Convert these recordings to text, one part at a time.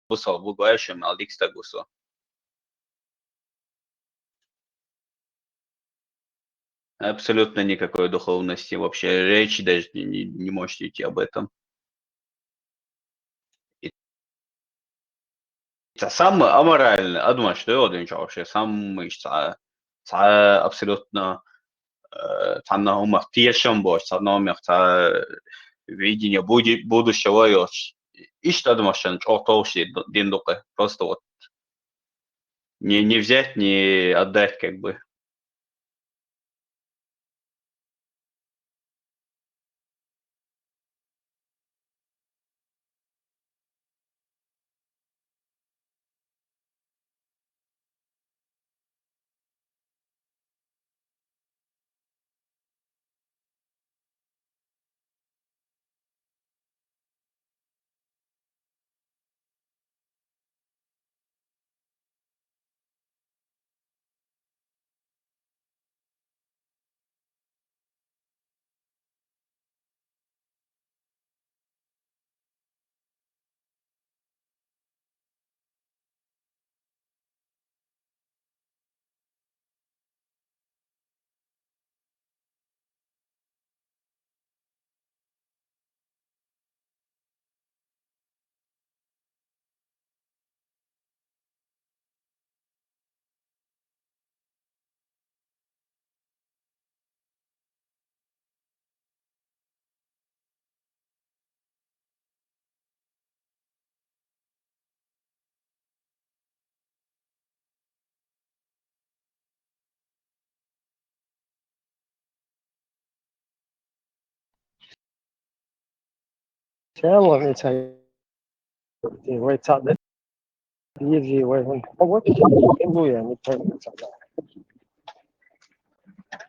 смысл был говорящим Алдикстагусу. Абсолютно никакой духовности, вообще речи даже не можете идти об этом. Сам аморальный, а думаешь, что он вообще сам абсолютно цанна умах тиешем бош, цанна умах видение будущего и что думаешь, что толще диндука, просто вот не взять, не отдать как бы.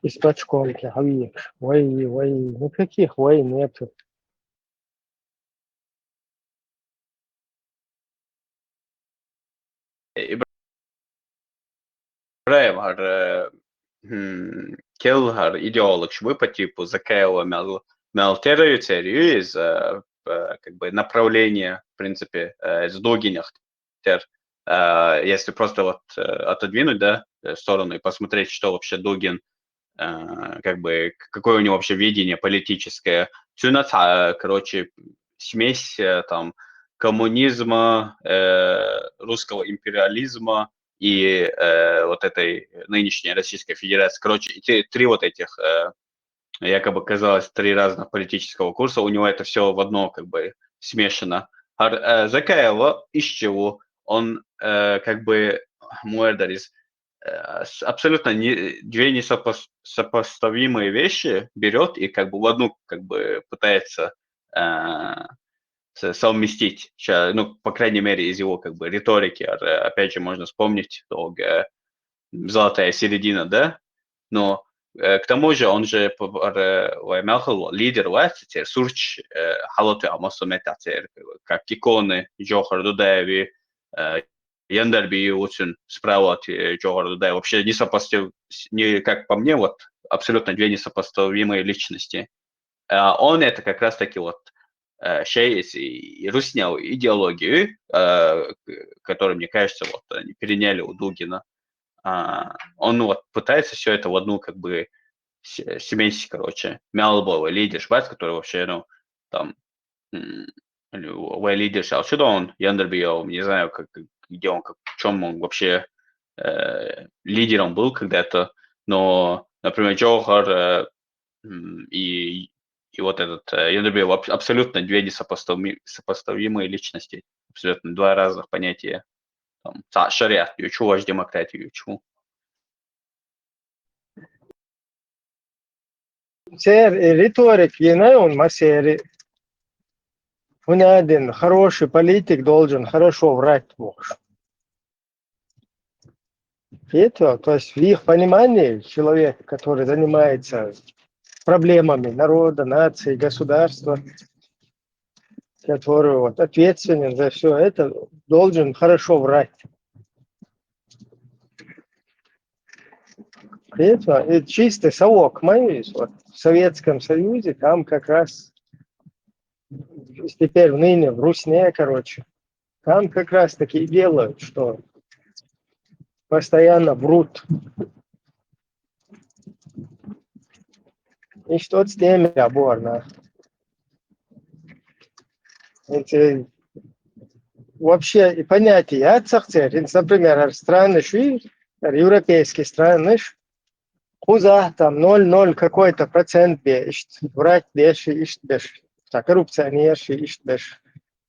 Испачконки, авик, ну каких вой нету. Ибраев Kill har идеолог швы по типу Закаева Мелтерию из как бы направления, в принципе, из Дугинях. Если просто вот отодвинуть, да, в сторону и посмотреть, что вообще Дугин, как бы, какое у него вообще видение политическое. Короче, смесь там коммунизма, русского империализма и вот этой нынешней Российской Федерации. Короче, три вот этих, якобы казалось, три разных политического курса, у него это все в одно как бы смешано. Закаева из чего? Он как бы Муэрдарис абсолютно две несопоставимые вещи берет и как бы в одну как бы пытается совместить, ну, по крайней мере, из его как бы риторики, опять же, можно вспомнить золотая середина, да, но к тому же он же лидер власти, сурч халоты амасомета, как иконы Джохар Дудаеви, Яндарби очень справа от Джохара Дудаева. Вообще как по мне, вот абсолютно две несопоставимые личности. Он это как раз-таки вот Шейс и руснял идеологию, которую, мне кажется, вот они переняли у Дугина. Он вот пытается все это в одну как бы смесь, короче, Мялбова, лидер Швайц, который вообще, ну, там, лидер что он, Яндербио, не знаю, где он, в чем он вообще лидером был когда-то, но, например, Джохар и вот этот Яндербио абсолютно две несопоставимые личности, абсолютно два разных понятия. Там, шариат, ючу, аж демократию, ючу. Риторик, он масери. Один хороший политик должен хорошо врать может. Это, то есть в их понимании человек, который занимается проблемами народа, нации, государства, который вот ответственен за все это, должен хорошо врать. Это чистый совок мой, вот, в Советском Союзе, там как раз теперь ныне в Русне, короче, Там как раз таки и делают, что постоянно врут. И что с теми оборно. Эти вообще и понятие ацахцер, например, страны ши, европейские страны, хуза там 0,0 какой-то процент бешт, врать беши, ишт беш, так, коррупционерши, ишт беш.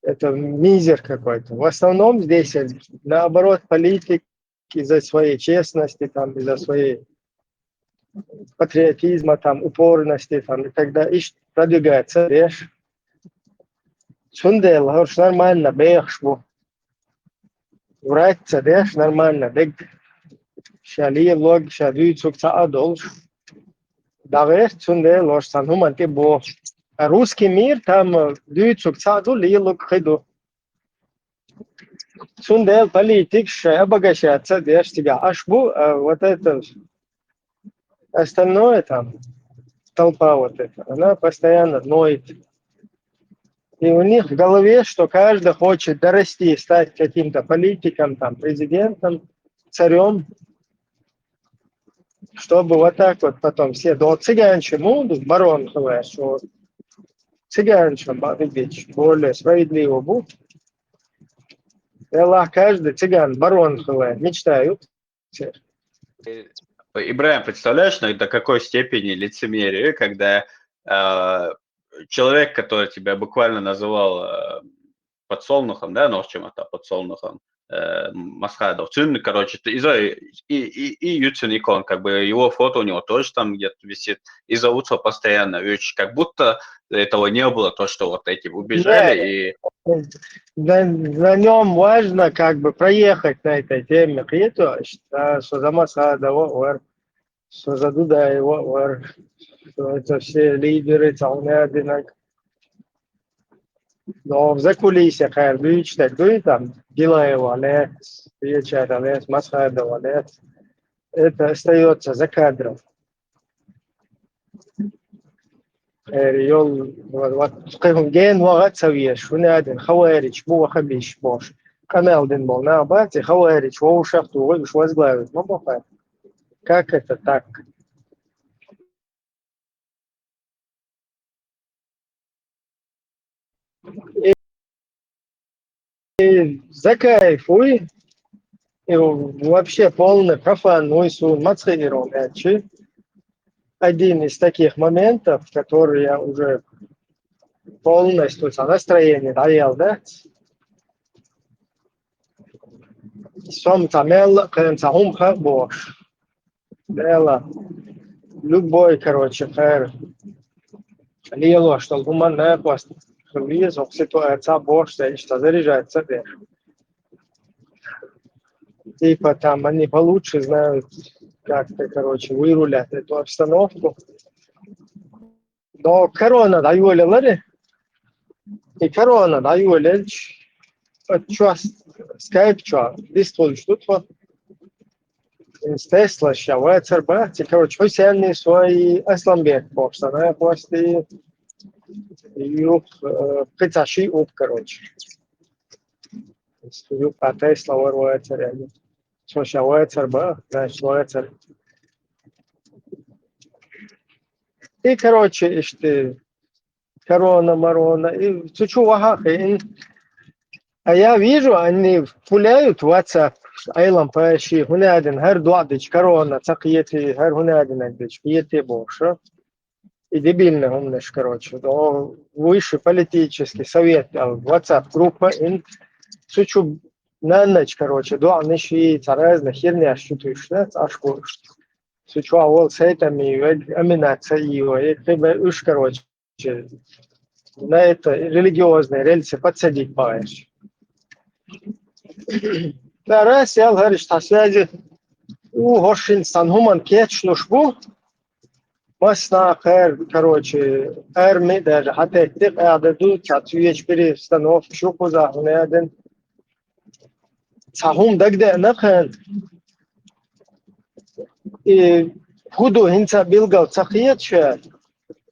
Это мизер какой-то. В основном здесь, наоборот, политик из-за своей честности, там, из-за своей патриотизма, там, упорности, там, и тогда ишт продвигается, беш. Сундел, говоришь, нормально, бешбу. Врать, беш, нормально, бег. Шали лог, шали цукца адолш. Давай, сундел, ложь, санум, антибо. А русский мир, там, цукца адол, лог, хайду. Сундел, политик, обогащаться, беш, тебя. Ашбу, вот это, остальное там, толпа вот эта, она постоянно ноет. И у них в голове, что каждый хочет дорасти, стать каким-то политиком, там, президентом, царем, чтобы вот так вот потом все до цыганчи будут, барон говорит, что цыганчи более справедливо будет. И Аллах каждый цыган, барон говорит, мечтают. Ибраим, представляешь, до какой степени лицемерие, когда человек, который тебя буквально называл подсолнухом, да, ну, чем это подсолнухом, Масхадов, короче, и Юцин как бы его фото у него тоже там где-то висит, и зовутся постоянно, как будто этого не было, то, что вот эти убежали, и... На нем важно как бы проехать на этой теме, что за Масхадова, что за Дудаева, что это все лидеры, Цалнядина. Но в закулисьях, читать, там, Гилаева, Вечера, Масхадова, это остается за кадром. Йол, вот, ген вагат савьеш, шунядин, хаварич, бува хабиш, бош. Канал дин был на бате, хаварич, воу шахту, выгуш возглавит, ну, бухает. Как это так? И закайфуй, и вообще полный профан, ну и сун, мацхиром, один из таких моментов, которые я уже полностью настроение доел, да? Сам тамел, кэнцахум бош. Дело. Любой, короче, хэр. Лило, что гуманная пост. Визу, ситуация бош, что заряжается, да. Типа там они получше знают, как-то, короче, вырулят эту обстановку. Но корона даю ли, и корона даю ли, что скайп, что, дисплей, что-то. Тесла, шавайцар, бати, короче, хусянни свои Асламбек, боксана, после юг, кыташи уп, короче. Юг, а Тесла, вайцар, что шавайцар, значит, шавайцар. И, короче, что корона, марона, и чучу вахахи. А я вижу, они пуляют в WhatsApp, айлам паши, хунядин, хер дуадыч, корона, цакиети, хер хунядин, андыч, пиети бокша. И дебильно умнешь, короче. Но высший политический совет, WhatsApp группа, и сучу на ночь, короче, два ночи, разная херня, что ты шлец, аж курш. Сучу, а вот с этими, аминация его, и ты бы уж, короче, на это религиозные рельсы подсадить паешь. Да, раз я, говоришь, на связи, Гошин Санхуман Кетчнушбу, Масна, короче, армии даже, хотя ты ададут, отвечь перестанов, шуку захуняден. Сахум дагде нахан. И худу хинца билгал цахиетча,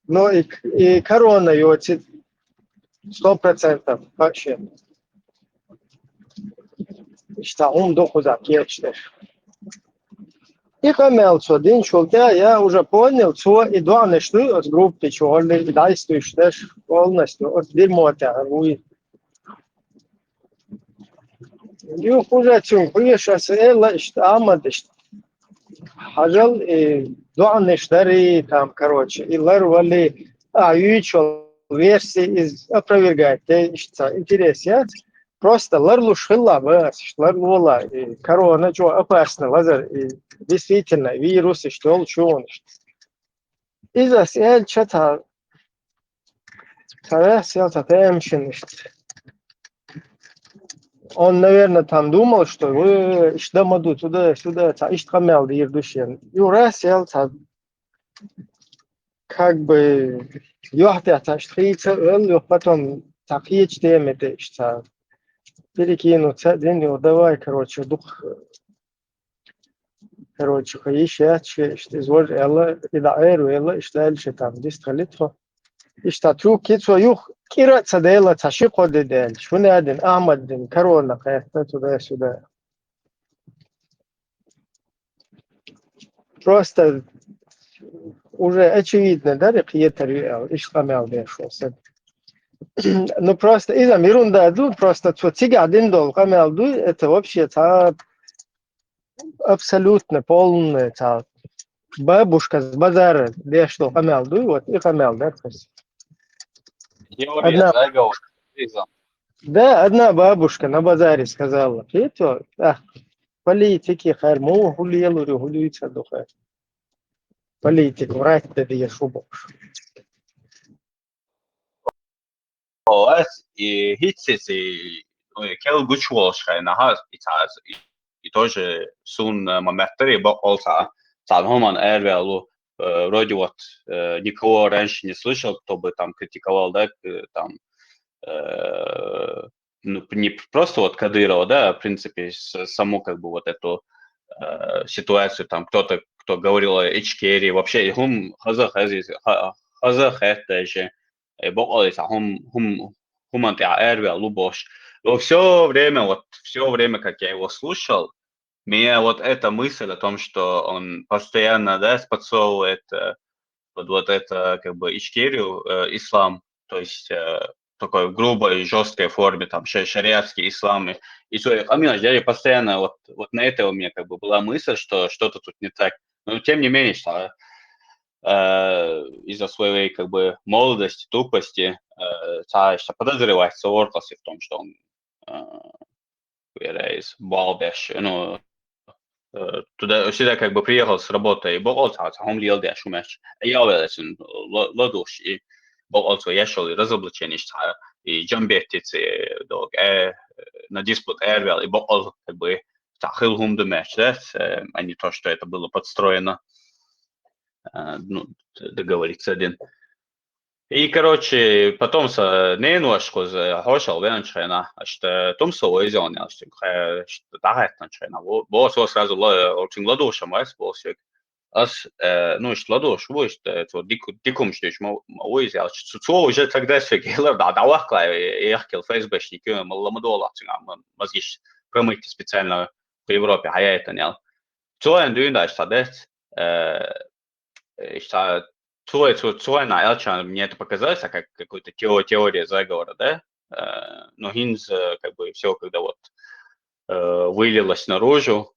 но и корона его 100% вообще. işte 19'a geçler. И хамелцо, день шелтя, я уже понял, что и два нашли от группы, что он действует полностью от дерьмота. И уже чем больше села, что амады, хажал и два нашли там, короче, и ларвали, ючел версии из опровергать. Что интересно, просто ларлу шила, ларлу и корона, что опасно, лазер, и действительно вирусы, что он. إذا سأل شتها ثلاث سأل تامشن. Он, наверное, там думал, что вы ишдамаду туда-сюда, иштхамел дирдущен. И ура сел, как бы, ёхтя, штрица, потом такие темы, что перекинуться, день, давай, короче, дух, короче, еще, что изволь, элла, и да, элла, что дальше там, дистхалитва. اشتاتو كيتو يوخ كيرا تدايلا تشيقو ديدال شو نادن أحمد دين كورونا قيادة تدا سودا просто уже очевидно, да, репетиторы ишкамел дешёл. Ну просто из-за ерунда, просто тига один дол камел это вообще абсолютно полная бабушка с базара дешёл камел вот и камел, да, то есть Теория одна. заговора. Да, одна бабушка на базаре сказала, это, политики, харму, гулелурю, гулюется духа. Политик, врать-то я шубу. Oas и hitsisi kel guchwolshka na has itaz и тоже сун маметтери болса там хоман эрвелу вроде вот никого раньше не слышал, кто бы там критиковал, да, там ну, не просто вот Кадырова, да, в принципе, саму как бы вот эту ситуацию, там кто-то, кто говорил о Ичкерии, вообще, хум хазах это же, бокалиса, хум антиаэрвия, лубош. Но все время, как я его слушал, меня вот эта мысль о том, что он постоянно, да, подсовывает вот это, как бы, Ичкерию, ислам, то есть такой грубой, жесткой форме, там, шариатский ислам. И все, я постоянно, вот на это у меня как бы была мысль, что что-то тут не так. Но тем не менее, что из-за своей как бы молодости, тупости, что подозревается Оркласе в том, что он из Балбеш, ну, туда сюда как бы приехал с работы, и был он лил деш умеч. Я уверен, ладуш, и был я шел и разоблачение, и джамбетицы, на диспут эрвел, и был как бы тахил хум думеч, да, а не то, что это было подстроено, ну, договориться один. И, короче, потом немножко хошел венчрена, что том со изоня, что дагатнчрена. Вот сразу очень ладоша мас болсик. Ас, ну, что ладош, вот это дикум, что мы взял. Что уже тогда все гелер, да, давахла, я хотел фейсбэшник, маламадола, мозгиш промыть специально по Европе, а я это не. Что я думаю, да, что что Цуэна Элчан, мне это показалось, как какой-то теория заговора, да? Но Хинз, как бы, все, когда вот вылилось наружу,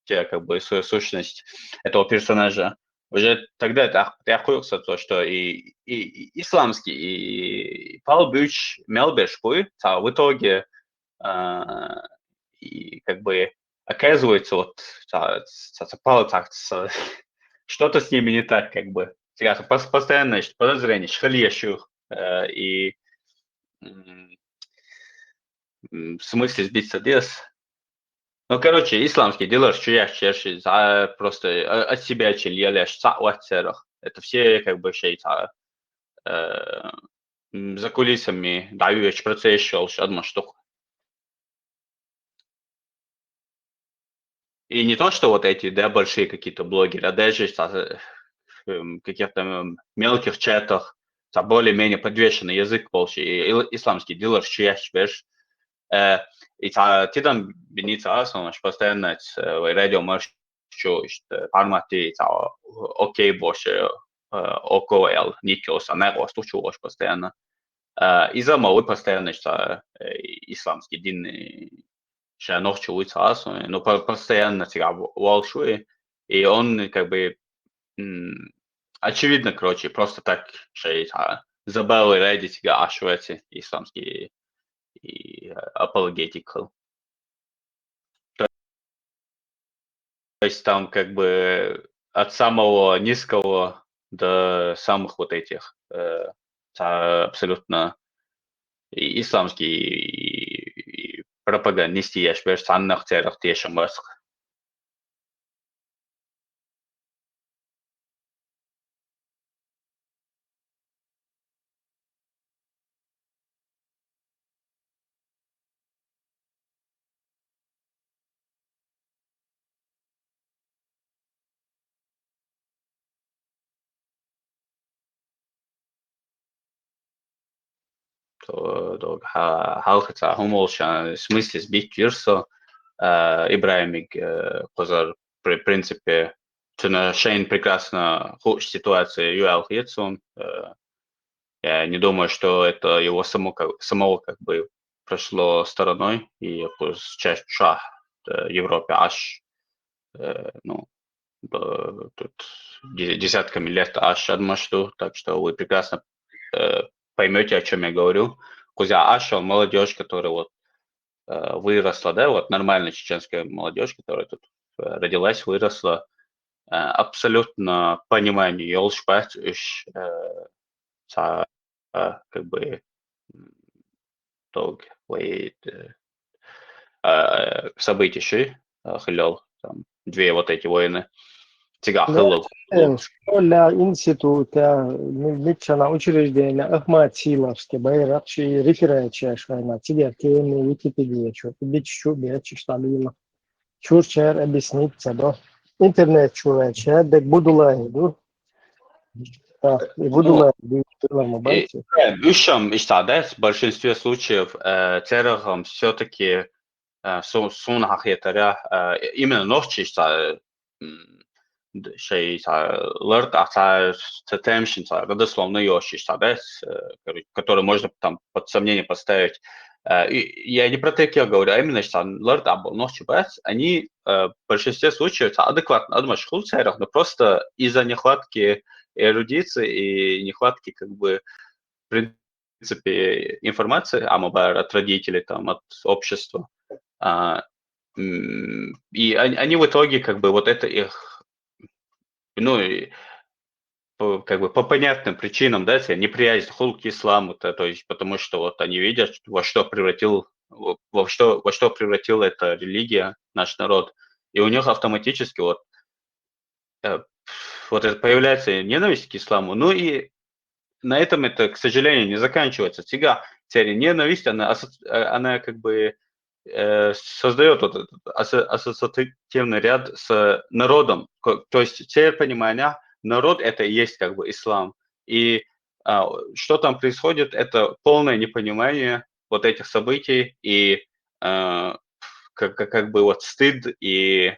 вся, как бы, сущность этого персонажа, уже тогда я охуился то, что и исламский, и Павел Бюч Мелбешпуй, а в итоге и, как бы, оказывается, вот, что-то с ними не так, как бы. Сега постоянно подозрение, шхальешух, и в смысле сбить садес. Ну, короче, исламский дилер, чеши, просто от себя чильяляш, это все, как бы, шейта за кулисами даю процесс шел, одна штука. И не то, что вот эти, да, большие какие-то блогеры, а даже каких-то мелких чатах, более-менее подвешенный язык получше, и исламский дилер чеш, И там беница он постоянно в радио маршрут формате окей больше около никос а не остучиваешь постоянно. Из-за малой постоянно исламский дин ночью улица, но постоянно тебя волшует, и он как бы очевидно, короче, просто так забыл ради тебя аж в эти исламские и apologetical. То есть там как бы от самого низкого до самых вот этих абсолютно исламский и пропагандисты яшбер саннах церах тешамаск. То халхаца хумолша в смысле сбить кирсо Ибраимик позар при принципе на Шейн прекрасно худшая ситуация Юэл Хитсон. Я не думаю, что это его самого как бы прошло стороной, и часть шаг Европе аж, ну, тут десятками лет аж одмашту, так что вы прекрасно поймете, о чем я говорю. Кузя аж, он молодежь, которая вот выросла, да, вот нормальная чеченская молодежь, которая тут родилась, выросла, абсолютно понимание елшпать, как бы долг событий ши хылял, там, две вот эти войны, тига хылал. Школа, института, медицина, учреждения, Ахмад Силовский, Байракши, референция шайна, тебе темы, Википедия, что, тебе чуть-чуть, бечь, штабило. Чурчер объяснится, да? Интернет чурчер, так буду лайду. Так, и буду лайду, мобайте. Бющам, да, в большинстве случаев террором все-таки сунахетаря именно ночи, шей лорд темшин родословно йоши, да, который можно там под сомнение поставить. Я не про такие говорю, а именно что лорд абл ночи, они в большинстве случаев адекватно адмашхул церах, но просто из-за нехватки эрудиции и нехватки как бы в принципе информации от родителей, там, от общества. И они в итоге как бы вот это их, ну, как бы по понятным причинам, да, неприязнь хул к исламу, то есть потому что вот они видят, во что превратила эта религия, наш народ, и у них автоматически вот это появляется ненависть к исламу, ну и на этом это, к сожалению, не заканчивается. Теперь ненависть, она как бы создает вот этот ассоциативный ряд с народом. То есть теперь понимание, народ это и есть как бы ислам. И что там происходит, это полное непонимание вот этих событий и как бы вот стыд и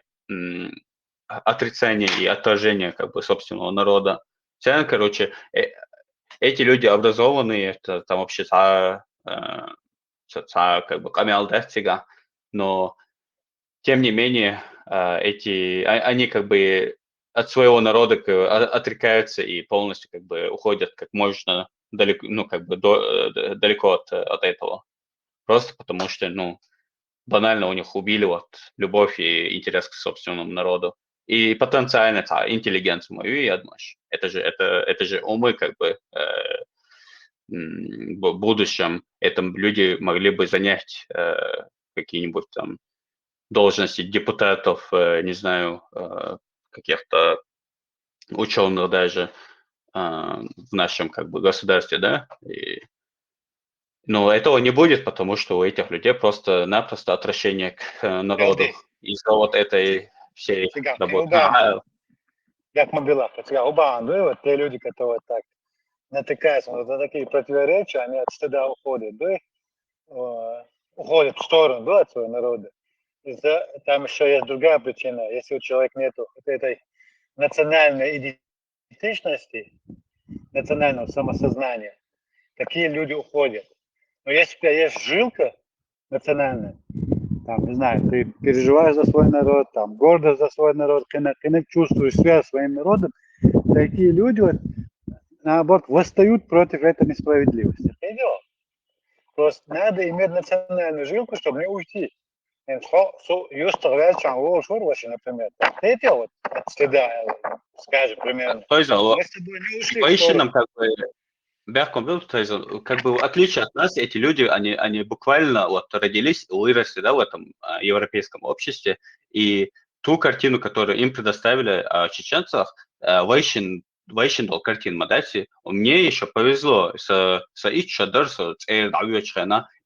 отрицание и отторжение как бы собственного народа. Короче, эти люди образованные, это там вообще как бы камиалдестига, но тем не менее они как бы от своего народа отрекаются и полностью как бы уходят как можно далеко, ну как бы далеко от этого. Просто потому что, ну, банально у них убили вот любовь и интерес к собственному народу. И потенциально интеллигенцию мою и однажды. Это же умы как бы в будущем этом люди могли бы занять какие-нибудь там должности депутатов, не знаю, каких-то ученых даже в нашем как бы государстве, да. Но этого не будет, потому что у этих людей просто-напросто отвращение к народу из-за вот этой всей работы. Как могла, вот те люди, которые так натыкаются на такие противоречия, они от стыда уходят, да? уходят в сторону, да, от своего народа. Там еще есть другая причина. Если у человека нет этой национальной идентичности, национального самосознания, такие люди уходят. Но если у тебя есть жилка национальная, там, не знаю, ты переживаешь за свой народ, там, гордость за свой народ, ты чувствуешь связь с своим народом, такие люди, вот, наоборот, восстают против этой несправедливости. Идет. Просто надо иметь национальную жилку, чтобы не уйти. Например, третье вот от стыда, скажем, примерно. То есть, Мы с тобой не ушли в воинщинам сторону. как бы мягко говоря, то есть, как бы в отличие от нас, эти люди, они буквально вот родились, выросли, да, в этом европейском обществе, и ту картину, которую им предоставили о чеченцах, Вайшин дал картин Мадаси, мне еще повезло с их чадар, и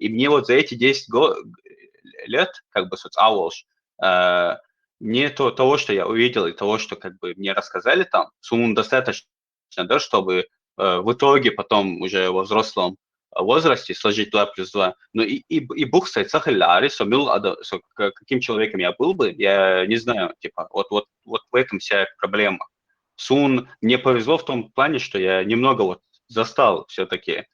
мне вот за эти 10 лет, как бы, соцаволш, мне того, что я увидел, и того, что как бы мне рассказали там, сумму достаточно, да, чтобы в итоге потом уже во взрослом возрасте сложить 2 плюс 2. Ну и Бог стоит сахаляри, каким человеком я был бы, я не знаю, типа, вот в этом вся проблема. Сун мне повезло в том плане, что я немного вот застал все-таки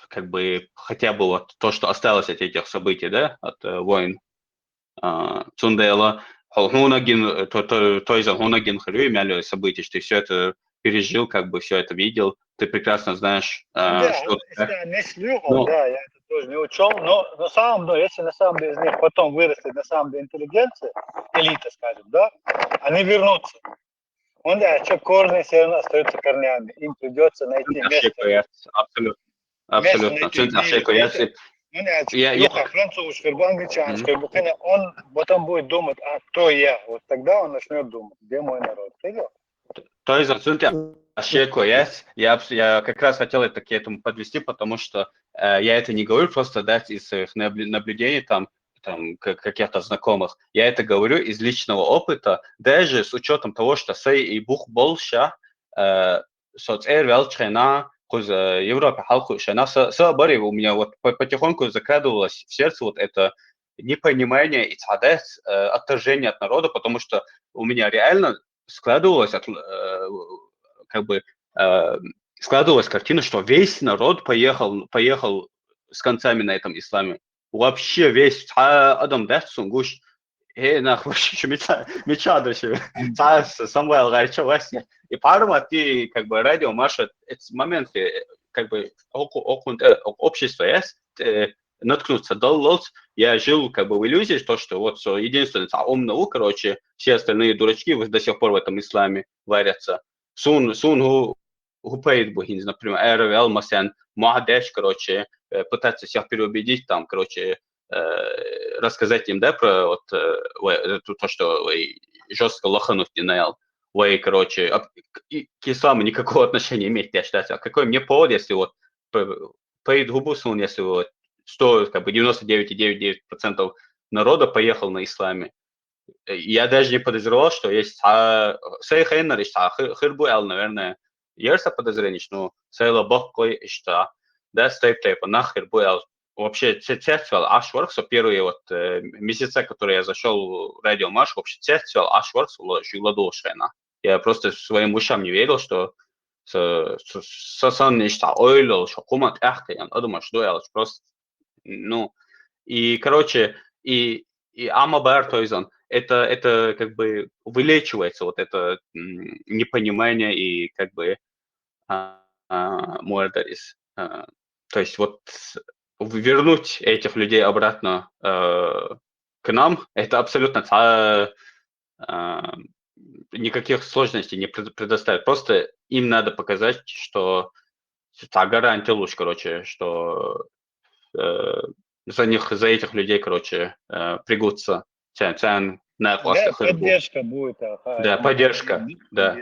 как бы хотя бы вот то, что осталось от этих событий, да, от войн. Цундела, Хунагин, той за Хунагин Хрюмялю событий, что ты все это пережил, как бы все это видел, ты прекрасно знаешь, Да, что... если не слюхал, Ну, да, я это тоже не учел, но если на самом деле из них потом вырастет на самом деле интеллигенция, элита, скажем, да, они вернутся. Он, да, что корни все равно остаются корнями, им придется найти абсолютно. место Абсолютно. найти в мире. Я... Юха, француз, англичанский, он потом будет думать, а кто я? Вот тогда он начнет думать, где мой народ. То есть, я как раз хотел это к этому подвести, потому что я это не говорю просто дать из своих наблюдений там каких-то знакомых. Я это говорю из личного опыта, даже с учетом того, что сей и бух болша, соцэр велчхена, куз Европе халку шена, бари у меня вот потихоньку закрадывалось в сердце вот это непонимание и отторжение от народа, потому что у меня реально складывалось как бы складывалась картина, что весь народ поехал с концами на этом исламе. Вообще весь Адам Датсунгуш, нахуй, мечадочи, Самуэл Гайчевась. И парма ты как бы радио Маша, эти моменты как бы общество есть, наткнуться долларов. Я жил как бы в иллюзии, что вот единственный умный, короче, все остальные дурачки до сих пор в этом исламе варятся. Сун гупает бухин, например, РВЛ, Масян, Муадеш, короче, пытаться всех переубедить, там, короче, рассказать им, да, про вот то, что жестко лохануть не наел. Ой, короче, к исламу никакого отношения иметь, я считаю. А какой мне повод, если вот поедет губу сун, если вот 100, как бы 99,99% народа поехал на исламе. Я даже не подозревал, что есть Сейхейнер, Хирбуэл, наверное, есть подозрение, что Сейла Бохкой, что да, стейп-тейпа, нахер Буэл. Вообще, цецвел Ашворкс, первые вот месяца, которые я зашел в радио Маш, вообще цецвел Ашворкс, Ладошена. Я просто своим ушам не верил, что Сасан нечто ойлил, что кумат эхтаян, а думаю, что я просто, ну, и, короче, и Амабар Тойзон, это как бы вылечивается, вот это непонимание и как бы Муэрдарис. То есть вот вернуть этих людей обратно к нам, это абсолютно никаких сложностей не предоставит. Просто им надо показать, что гарантия лучше, короче, что за этих людей, короче, пригутся. Да, поддержка будет. Да, поддержка, да,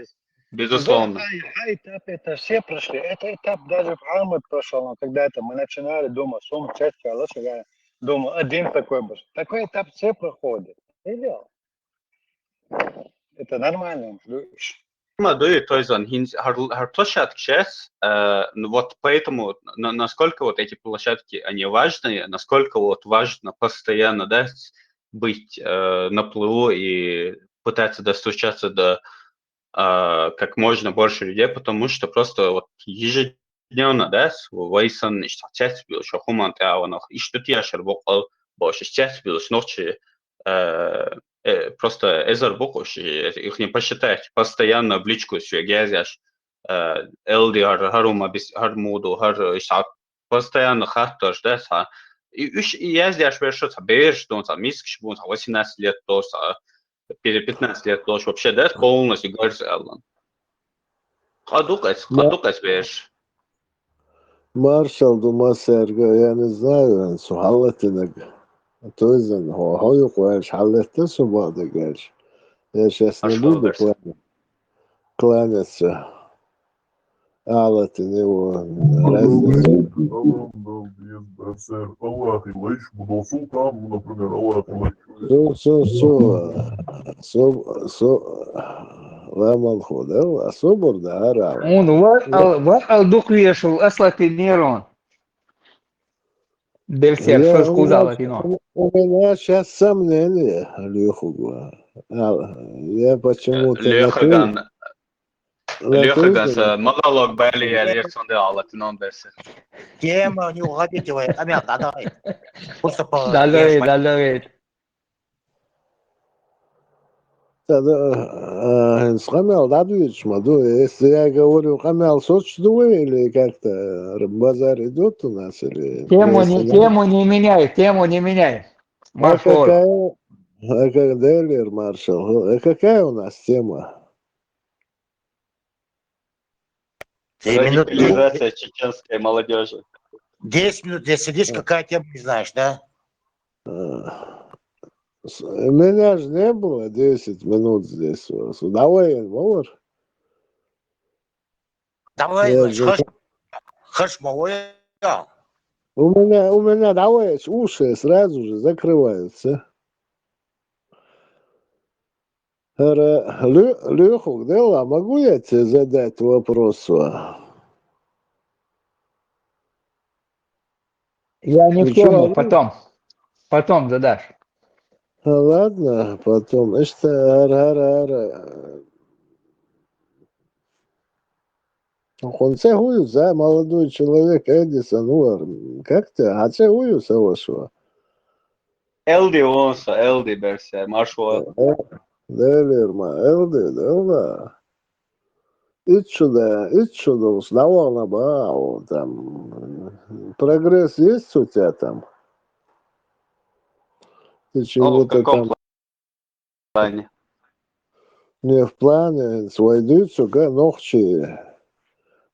безусловно. Этап это все прошли. Это этап даже Мухаммад прошел, но когда-то мы начинали думать, сум, четко, лошадь, думаю, один такой был. Такой этап все проходят. Это нормально. Дают, то есть он площадки сейчас, вот поэтому насколько вот эти площадки, они важные, насколько вот важно постоянно, да, быть на плаву и пытаться достучаться до как можно больше людей, потому что просто вот ежедневно, да, вайсан, часть бил, что хуман тяванах, и что ты яшер бокал, больше часть бил, ночи, просто эзер бокуш, их не посчитать, постоянно в личку все грязяш, LDR, харума, хармуду, хар, постоянно хатташ, да, и ездишь, что-то берешь, что-то, миск, 18 лет, то, перед 15 лет тоже вообще, да, полностью говоришь, Аллан. Хадукас, видишь. Маршал Думасерга, я не знаю, сухалатинаг. То есть, хою куэш, халлетте субады гэрш. Я сейчас не буду кланяться. Алатин его разницу. Ламалху, да? Особор, да, арал. Он дух вешал, аслатинирован. Берсер, что сказал Тино? У меня сейчас сомнения, Лехугу. Я почему-то Лехаган, монолог Бали, Александр Алатинон Берсер. Тема не уходите вы, Амят, давай. Просто по... Далее. Хамял, надуешь, маду. Если я говорю, Хамял, сочтуй или как-то базар идет у нас? Или... Тему не меняй. Маршал. Делер, маршал. Какая у нас тема? Радикализация чеченской молодежи. 10 минут здесь сидишь, какая тема не знаешь, да? Меня же не было 10 минут здесь. Давай, Вовар. Давай, хашмовое. У меня, давай, уши сразу же закрываются. Леху, дела, могу я тебе задать вопрос? Я не в тему, потом задашь. Ладно, потом. Он цегует, за молодой человек Эдисон, как ты? А цегует вашего? Элди Онса, Элди Берсер, Маршал. Делерма, Элди, да. Итчуда, узнавал на там. Прогресс есть у тебя там? Ты В чего-то каком там... плане? Не в плане,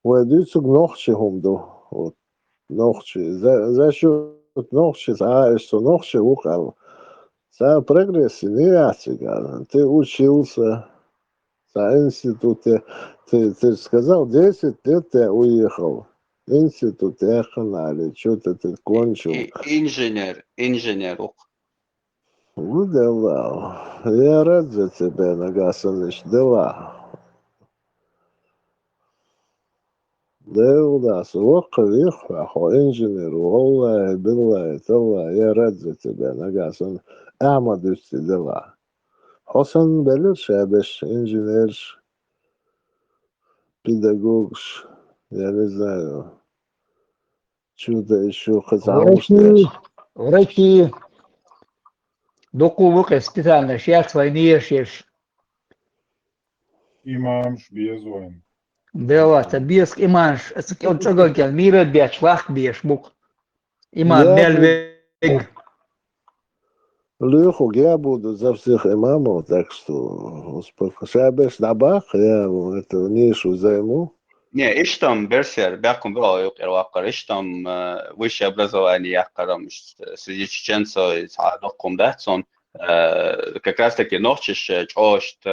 войдутся ногчи гумду. Вот, ногчи. За счет ногчи, что ногчи ухал. За прогресс не ясига. Ты учился за институте. Ты сказал, 10 лет ты уехал. Институт эханали, что-то ты кончил. Инженер. Ну, дела. Я рад за тебя, Нагасаныч, дела. Дела, инженер, Аллах, Билла, я рад за тебя, Нагасан. Амадусти дела. Хосан белир шабеш, инженер, педагог, я не знаю, что-то еще Врачи. Докувыка специально, сейчас войны ешь. Имамш безоин. Дела, табиск иманш. Он что говорит, мира беш, вах беш, бук. Имам, Я мельвег. Леху, я буду за всех имамов, так что шабеш набах, я эту нишу займу. Не, иштам Берсер, бяком было юкер иштам высшее образование якором среди чеченцев докум датсон как раз таки норчиш чошт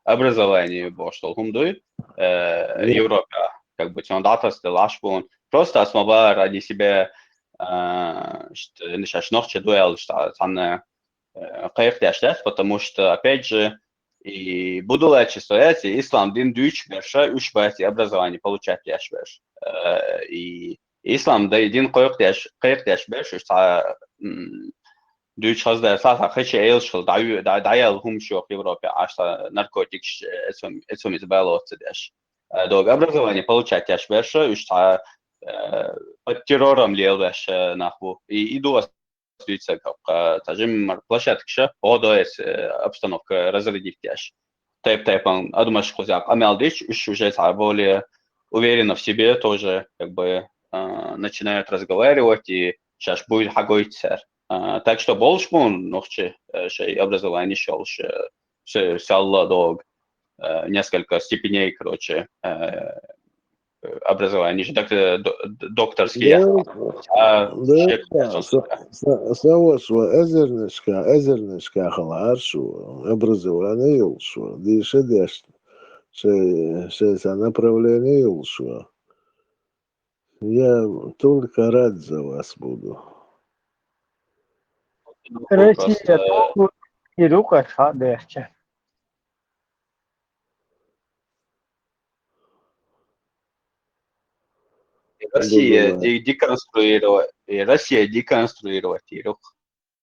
образование боштол хумдуй Европа как бы он датас де лашбун просто основа ради себя что норче дуэл что там кайф потому что опять же И буду лечь, что эти ислам дин дюч берша, уж бати образование получать яш берш. И ислам да един кайык яш берш, что дюч хазда сата хачи эйлшл даял хум шо в Европе, а что наркотик эцом избалот цедяш. Долго образование получать яш берша, что под террором лел берш нахву. И иду как тажим площадка, есть обстановка разрядить яш. Тайп-тайпом, а думаешь, хозяк, Амелдич уже более уверенно в себе тоже как бы начинают разговаривать и сейчас будет хагойтер. Так что больше он ночи образование шел, сялла дог несколько степеней, короче, образование, докторские. Савошва эзернешка халаршу, образование юлшу, дише деш, ше направление юлшу. Я только рад за вас буду. Россия толку и рука шадешче. Россия деконструировать Ирок,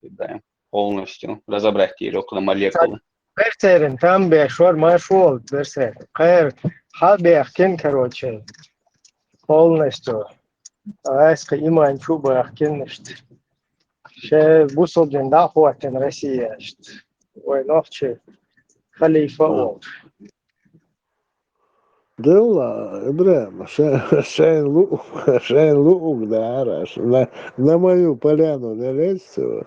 да, полностью разобрать Ирок на молекулы. Версерин, там бешор маршрут, версерин. Хайр, хабехкин, короче, полностью. Айска иман чубахкин, ше бусолден да хватен Россия. Ой, ночи халифа ол. Дела, Ибрахим, шайн лук, да, араш. На мою поляну не лезьте.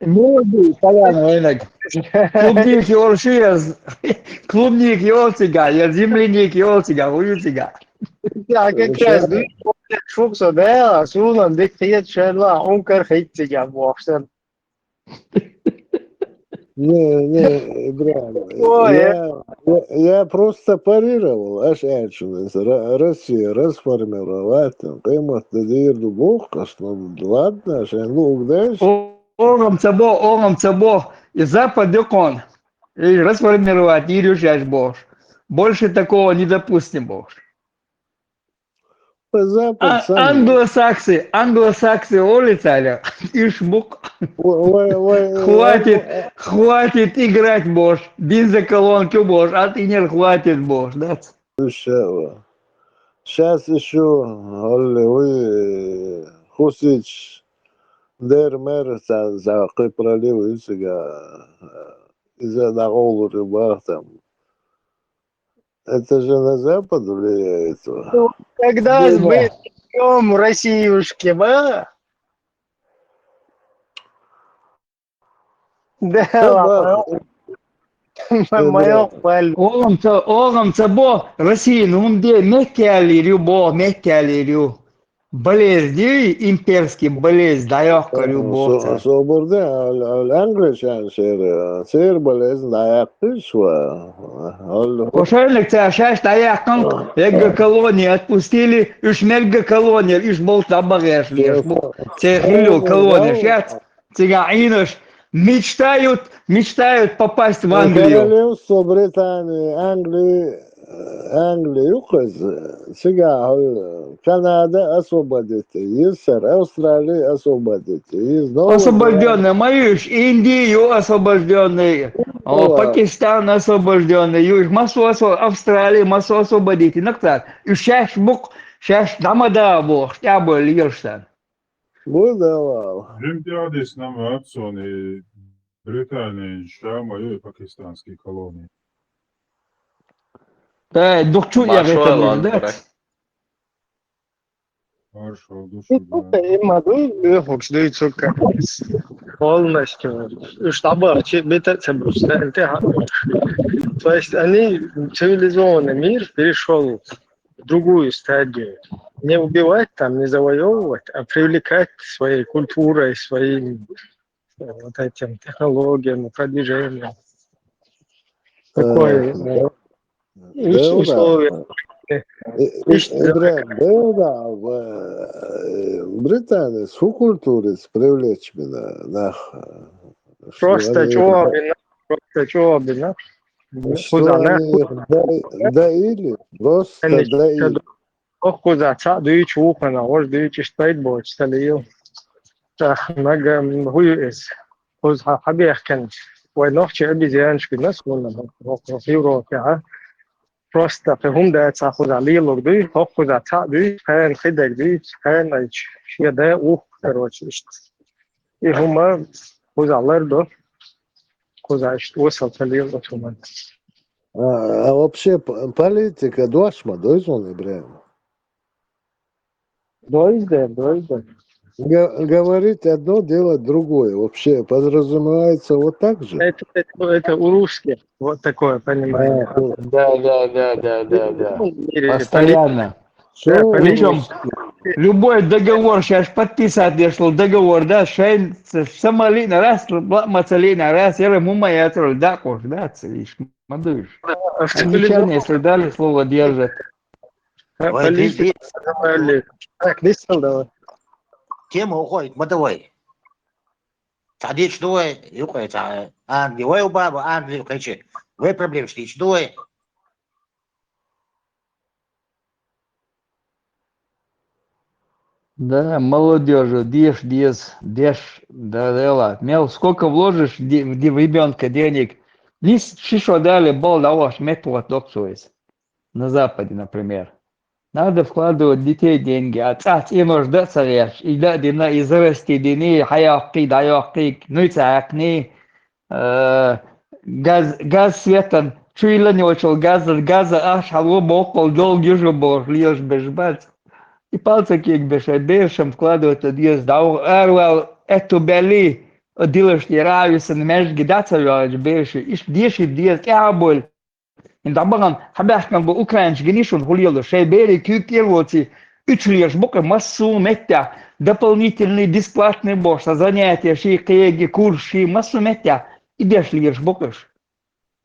Молодый, поляна, инак. Клубник йоршиез, клубник йорцига, я земляник йорцига, уютига. Ja, как раз, шуксо, да, сулан, дикtiet шерла, онкар хитцига, бохсен. Не, Ибрахим, я просто парировал, аж Россия расформировать, каймат дадирду бог, ладно, шайн лук, дальше. Огом цабо, и Запад декон. И расформировать, и решать Бог. Больше такого не допустим Бог. Запад сам. Англосаксы улетали, и шмук. Хватит играть, Бог. Бензоколонки, Бог, а ты не хватит, Бог, да? Сейчас еще, Хусич, Дермер, за Кипралив, из-за Наголу рыбах там. Это же на Запад влияет. Когда мы идем Россиюшки, ба? Да, ладно. Мое паль. Огом цабо, Россия, ну где меккали, болезнь, имперский болезнь, даёк, любовь. Соборда, англичан сер болезнь, даяк шва. Кошельник шаш даяком, эго колонии отпустили, уж мега колония, уж бол табагеш, цехилю колония, сейчас цыгаинош мечтают попасть в Англию. Королевство Британии, Англию, сега Канада освободите, сэр, Австралия освободите. Освобожденные, моюш, Индию освобожденные, Пакистан освобожденный, Юж, массу Австралии, массу освободите. Наконец, и сейчас дамада бог, я был льешься. Будавал. Олимпиадис нам отцоны Британии, Шамаю и пакистанские колонии. Да, духчу я это да? Хорошо, душу, да. Имаду, хоксдуй цука. Полностью. Штаба, бетаться просто. То есть они, цивилизованный мир перешел в другую стадию. Не убивать там, не завоевывать, а привлекать своей культурой, своим вот этим технологиям, продвижением. Такое условие. Британец, фу культурец привлечь меня. Просто чувак, просто что обидно. Что они их доили? Просто доили. Куза ца дуич ухана, ож дуич штайт боч талио. Тах нага хуюэс. Куз хабех кен. Ой нохчи аби зянш биднас мунна. Евро кя. Просто фهم да ца куза лилог дуй, куза ца дуй, хэн хидек дуй, хэн айч. Шия да ух, короче, и хума куза лердо, куза ишт усал талио отуман. А вообще политика дошма, дойзон Ибраим. Дойде. Говорить одно, делать другое. Вообще подразумевается вот так же? Это у русских вот такое понимание. Да. В мире Постоянно. Что Причем любой договор сейчас подписать вышел договор, да, шейн самолина, раз, мацалина, раз, я ему моя тролль, да, кош, да, целишь, мадуешь. Англичане, если дали слово, держат. Ой, политика. Так, листал давай. тема уходит, мотовой. Садись, что юкай, Англия, ой, у баба, Англия, кричи. Вы проблем что ой. Да, молодежи, дешь, да, мел, сколько вложишь в ребенка денег, лишь шишо дали, бол даешь, метод допсуется. На Западе, например. Надо вкладывать в детей деньги, отцать и нуждаться лишь, и да, дина, и зарасти дини, хаяки, даяки, нуйцакни, газ светан, чуйла не учил, газа, аж, алло, бокол, долгий же бор, лишь бежбать. И палцы кик бешай, бешем вкладывать одъезд, да, эту бели, делаешь не равится, не можешь гидаться, беши, иш деши диез, кяболь. In Dabaran haberkan bu ukrainsk genishun hulilo, шейбери, кюкировати, учлиешь бока массу метя, дополнительный бесплатный бош, занятия, шейкеги, курши, массу метя, и беш лиешь бокаш.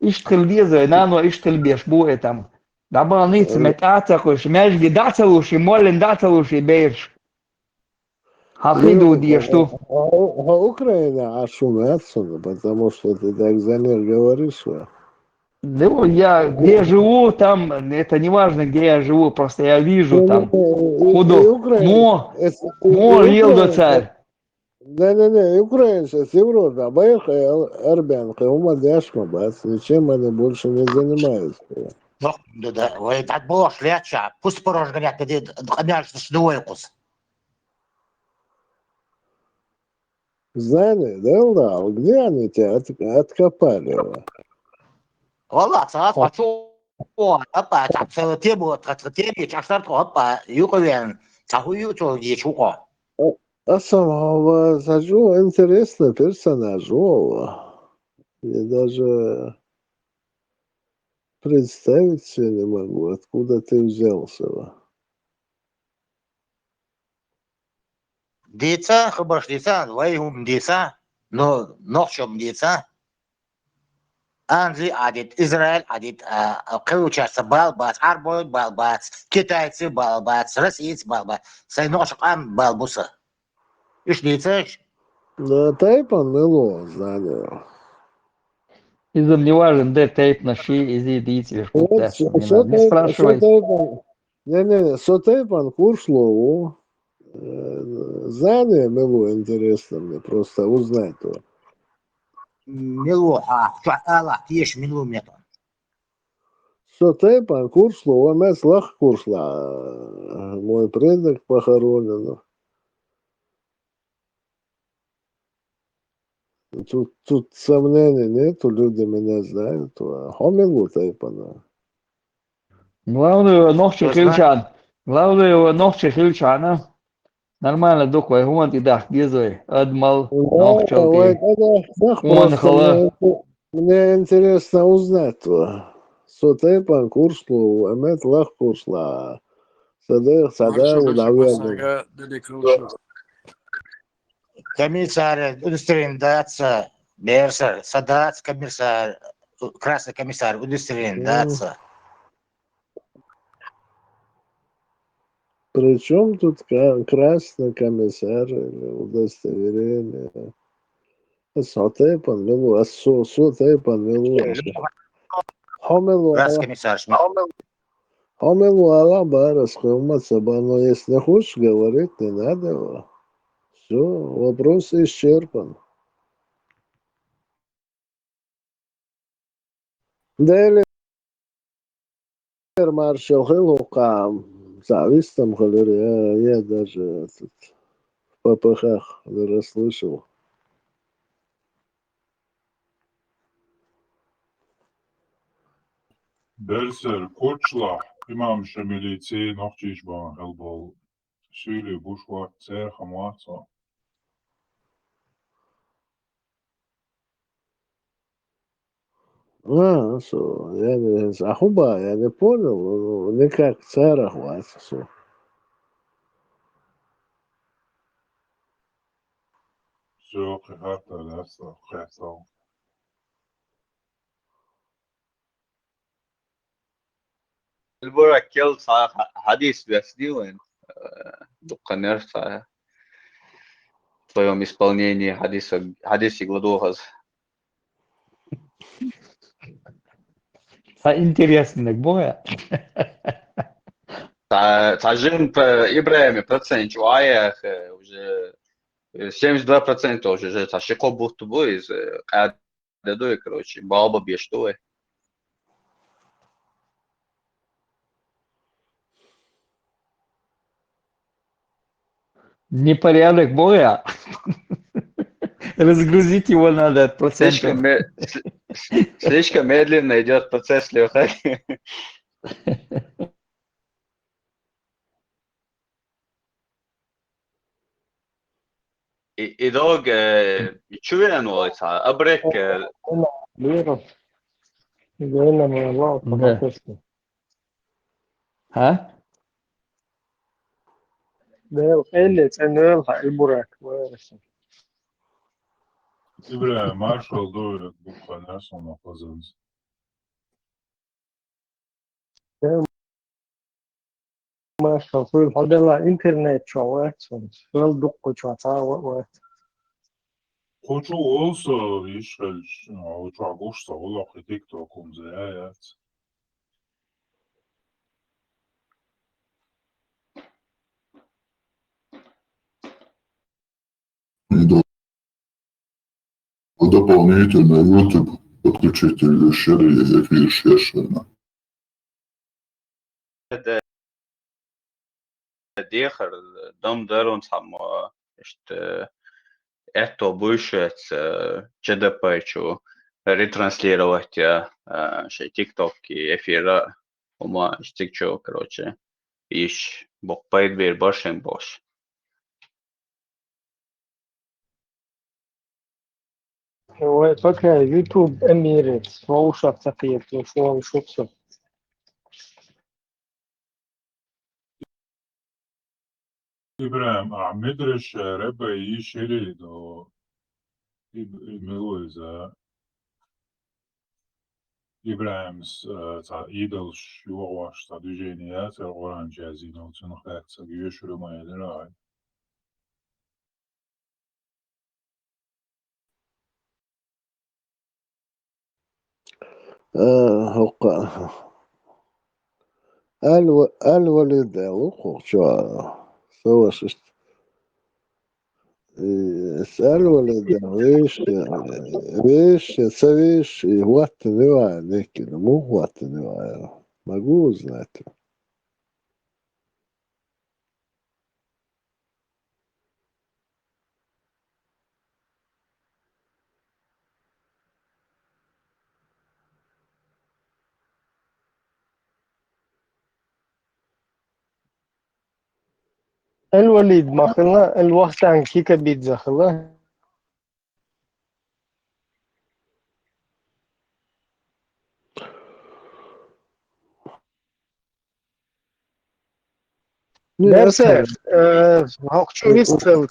Иштхел веза, нано иштхел беш буэ там. Dabaran ниц метацахуш, мяж гидацалуши, молен дацалуши беш. Хахиду диешь ту. Украина ошумятся, потому что ты так за мир говоришь. Ну, я где живу, там, это не важно, где я живу, просто я вижу там худу. Мо лил до царь. Не, украинцы с Европы, а поехали армянка, ума дяшма, бац, ничем они больше не занимаются. Ну, да, ой, так было шляча, пусть порож горят, где обяжется шлюйкус. Знали, да, где они тебя откопали? Вала, царат, хочу, опа, так, целую тему, теме, чашар, опа, юковен, цахую, что где чуко. А самого Саджу интересный персонаж, я даже представить себе не могу, откуда ты взялся. Деца, хабаш деца, вайгум деца, но ночом деца. Англия адит, Израиль адит, короче, балбац, арбой балбац, китайцы балбац, российцы балбац, сайношек ам балбуса. Ишь деца? Да, Тайпан мыло, знали. Изом не важен, де тейп наши, изи дитель, Вот, не надо, не спрашивай. Не, Сотейпан Куршлову, знание мыло интересно мне, просто узнать то. Милу, ала, ешь милу мне там. Сотейпан Куршлова, мес лах Куршла, мой предок похоронен. Тут сомнений нету, люди меня знают. Хомилу Тайпана. Главное его ногче хильчана. Нормально духой, вон ты дах, гизой, адмал, ногчелки. Мне интересно узнать то. Сотейпан Куршлу, Амет лах Куршла. Сада удавление. Комиссар, удостоверяется, Берсер, Садац, комиссар, красный комиссар, удостоверяется. Причем тут красный комиссар или удостоверение? السعودية ملو السعودية ملو حمل Раскомиссар Шмидт. Вала Барас, но если хочешь говорить, не надо. Все, вопрос исчерпан. Дейлер маршал Хилукам, завистом, говорю, я даже в ППХ не расслышал. Berser Koçla imam şemilici nokçişban helbol süli buşvar cer hamatsa. Я не Ахуба, я не понял, никак цара хватит. Zök hatta dersa khasal. البرك كل صح حديث بيسديون دقنер в твоем исполнении حديث Гладугас. Интересно, Боя. Тажин Ибраими процент شوية уже 72% уже ташико будто бы из قاعدة короче баба бештуе. Непорядок, Боя. Разгрузить его надо от процентов. Слишком медленно идет процесс Леха. إدوج شوية نوعها أبرك Леру. Гена моего Да. автоматически. А? Да, Элли, ценил البراك. وارث. İbrahim marshal doğru bu kadar sonra kazanız. ما شافوا هذا لا إنترنت شوات شغل دق شواتا وقت Koçu olsa işgal uçağı boşsa ola TikTok umzayat. И дополнительно YouTube подключите шире эфир шершена. ديخر دم دارون سام إشت إتو بوشت جدا بايشو ريترانسلировать شيء تيك توك эфира وما إشتكشو короче إيش بقبايد بير باشن باش هو فكرة يوتيوب أميرت فوشة تقيت وشو شو İbrahim Ahmedreş rebe iyi şeri do Miloiza İbrahim ta idol şu var ta düzeniye ta oran cazin olsun haksa güçlü mayeler ay. هو الولد وقو شو سوى الولد ويش سويش وقت نوع لكن مو وقت نوع مجوز ناتو الوليد ما خلنا الوقت عن كيكا بيتزا خلا Дерсер, هاكشو يستل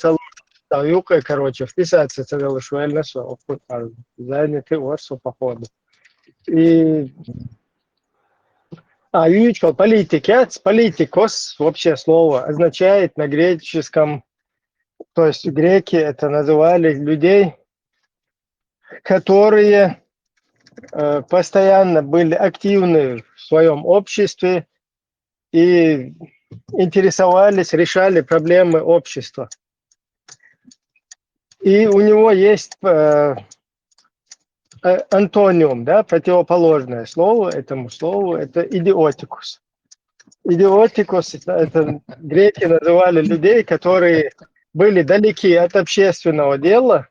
تلوقع короче вписаться целый швель что занятый ورсу походу и юичка политикец политикос вообще слово означает на греческом то есть греки это называли людей которые постоянно были активны в своем обществе и интересовались, решали проблемы общества. И у него есть антониум, да, противоположное слово этому слову, это идиотикус. Идиотикус, это греки называли людей, которые были далеки от общественного дела,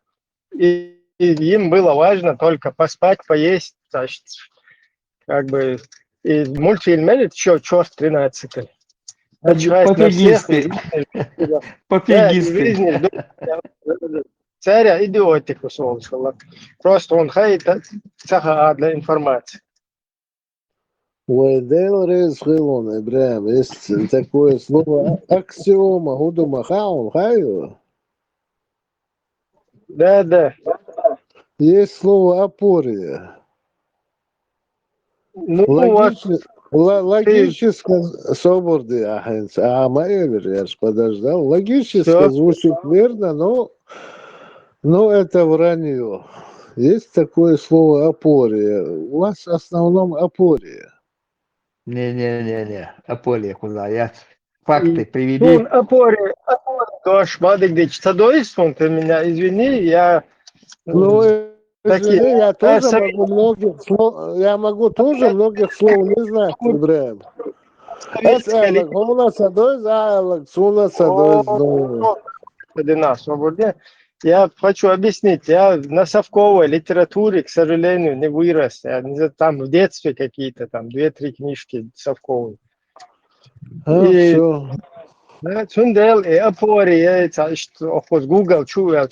и им было важно только поспать, поесть, значит, как бы, и в мультфильме «Черт 13». Начать на всех, и Пофигисты. да, и Пофигисты. жизни царя идиотикус oluşturlar. Просто он хает цаха для информации. Vēlreiz Hilona, Ibrahim, есть такое слово аксиома, гудума хаун, хаю. Да. Есть слово апория. Ну вот, Логически свободы, а Майвер, я ж подождал. Логически Всё. звучит верно, но это вранье. Есть такое слово апория. У вас в основном апория. Не. Аполия куда? Я факты приведи. ну, апория, тоже, Мадыгдыч, Садоиством, ты меня извини, я Ну, такие, извини, я тоже совет- могу многих слов, я могу тоже многих слов не знать, Ибраим. советская Это голос одной за суна садой литература, на свободе. Я хочу объяснить, я на совковой литературе, к сожалению, не вырос. Я не знаю, там в детстве какие-то там 2-3 книжки совковые. И все. Цундел и апория, что Google чувствовал,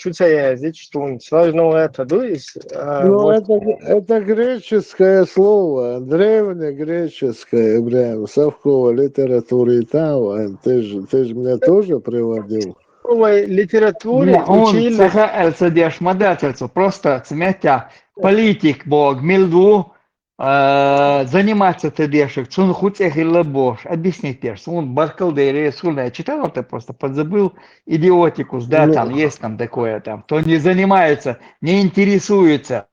что он сложно это, то есть, Ну, вот, это греческое слово, древнегреческое, прям, совковая литература и там, ты же меня тоже приводил. в совковой Не, литературе он учили, цеха элцедеш мадательцу, просто цмятя политик бог, милду, заниматься тедешек, цун хуцех и лабош, объяснить перс, он баркалдери, сульно, я читал это просто, подзабыл, идиотикус, да, Ну, там есть там такое, там, кто не занимается, не интересуется,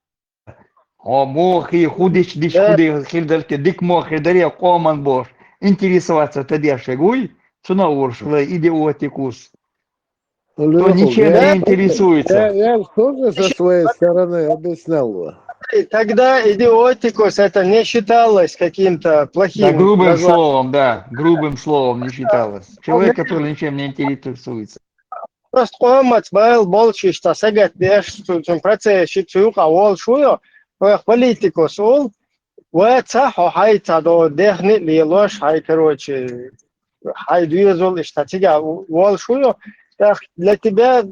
о, мох и худич, дич да, худы, хильдерки, дик мох, и даре, коман бош, интересоваться тедешек, уй, цуна уршла, идиотикус. Кто Лёха, ничем да, не интересуется. я тоже со своей стороны объяснял. тогда идиотикус это не считалось каким-то Да, плохим грубым названием. словом, да, грубым словом не считалось. Человек, который ничем не интересуется. Просто qo'ymas bo'lchi ishta sagat deš uchun protsessi suyuq avol shuyo политикус ол واتسا хайта до дехни лилош хай короче хай двизол ishta тига вол шуyo для тебя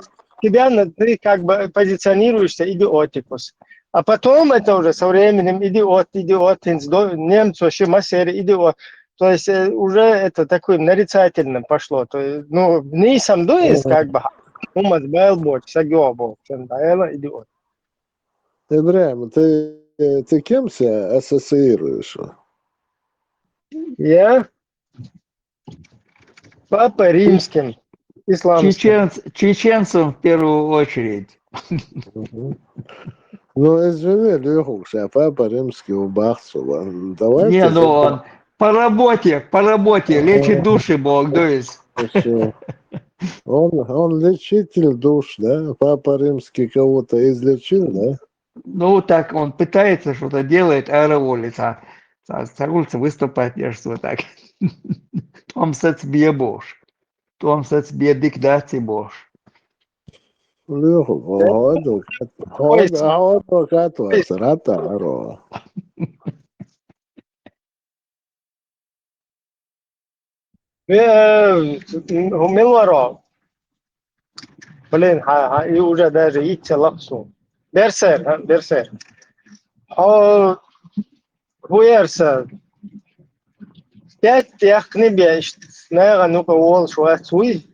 ты как бы позиционируешься идиотикус. А потом это уже со временем идиотинс, немцу, шимасери, идиот. То есть уже это таким нарицательным пошло. То есть, ну, не сам дует, как бы, умас байлбот, сагёбо, идиот. Ибраим, ты кем себя ассоциируешь? Я папа римским, исламским. Чеченцам в первую очередь. Ну, извини, Лехуш, я папа римский убахцу. Давайте. Не, ну он по работе, лечит души Бог, то есть. Он лечитель душ, да? Папа римский кого-то излечил, да? Ну, так он пытается что-то делать, аэроволица. Старается выступать, что так. Том сецбе Бож. Том сецбе диктации Бож. Леху, адвокат вас, ратаро. Милоро. Блин, и уже даже идти лапсу. Берсер. Хуерса. 5 технибе, наверное, ну-ка, ол шуацуй.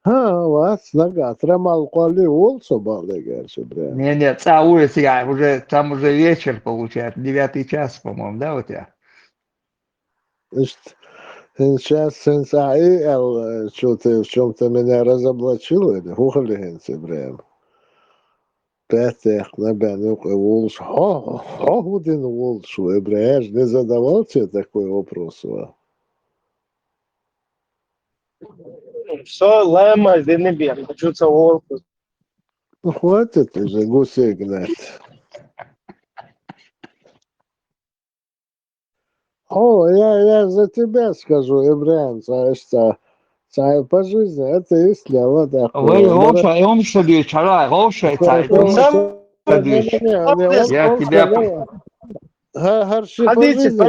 Вас нога трамал коли олсо балде gerçi bre. Не, улица, я уже, там уже вечер получается, 9 час, по-моему, да, у тебя? İşte сейчас сенсаи что ты в чем-то меня разоблачил или хухали bre. Пятых на Бянюк и Волш. Один Волш, Эбряж, не задавал тебе такой вопрос? Все, лема, да не бег. Чуться волку. Ну, хватит уже гусей гнать. Я за тебя скажу, Эбрян, что по жизни это есть дело Вы такое. Роша, он что дичь, ала, Роша, Он сам что дичь. Я тебя... Гарши по ходите, жизни,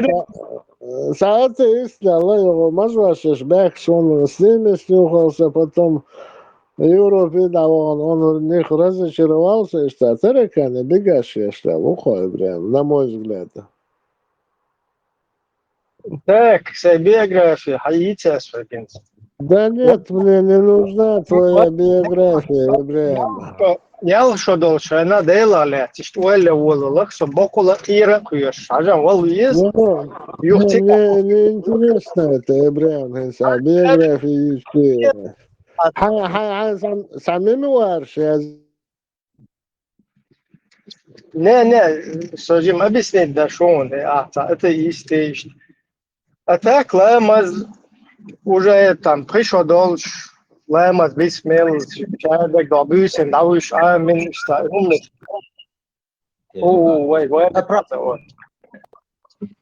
это есть дело его, мажвашиш, бэкш, он с ними снюхался, потом в Европе, да, он в них разочаровался, и что, тараканы, бегашие, что, ухой, прям, на мой взгляд. так, биография, хаите свекинс. Да нет, мне не нужна твоя биография, Ибрahim. Ял что дольше, она делала, что elle вололах, что бокула ира куешь. Ажан вол есть, юхти. Мне не интересно это, Ибрahim, а биография еще. Самими варши, Не, сожим объяснить, да, что он, это есть. А так, Лэмаз уже там пришел дольше, Лэмаз бисмел, человек добился, науш, амин, что умный. Ой,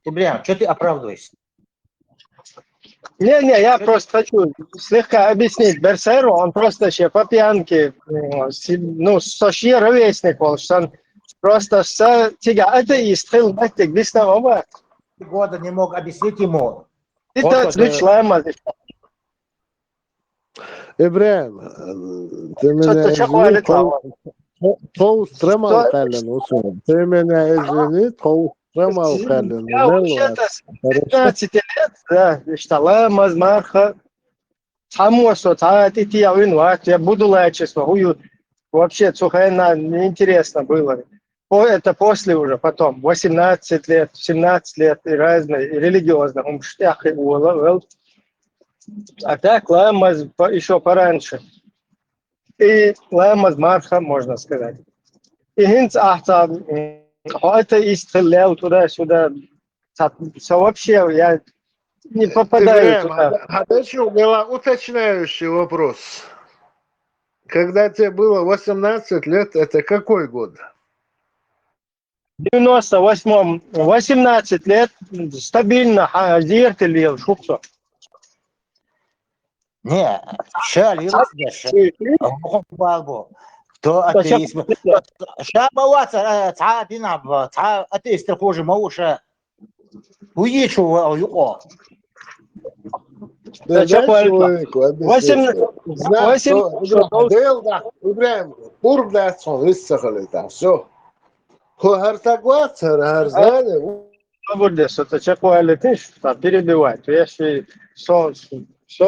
Ибрям, что ты оправдываешься? Не, я просто хочу слегка объяснить Берсеру, он просто еще по пьянке, ну, сошли ровесник, что он просто тебя атеист, хилбаттик, биснового. Года не мог объяснить ему. Это члема. Ибрahim, ты меня извини, Тоус тремал Калин, ты меня извини, Тоус тремал Калин. Я вообще-то с 15 лет, да, штала, мазмарха, самосо, я буду лечиться, вообще, цухайна, неинтересно было. Это после уже, потом, 18 лет, 17 лет, и разные, и религиозно, а так, ламаз еще пораньше. И ламаз марха, можно сказать. И хинц ахта, это и стрелял туда-сюда. Все вообще, я не попадаю туда. А дальше у меня уточняющий вопрос. Когда тебе было 18 лет, это какой год? В 98-м, 18 лет, стабильно, зертелил, шуксо. Не, шалил балбо. Кто атеист? Шабаваться, цаатина, атеист хуже мауша. Уечу юко. Да, человеку объяснить. Знак, что Ибрahim, урдатсон, высохли там, все. Хартагваться, Арзане. Вырдес, это чакуали тыш, перебивать. Если все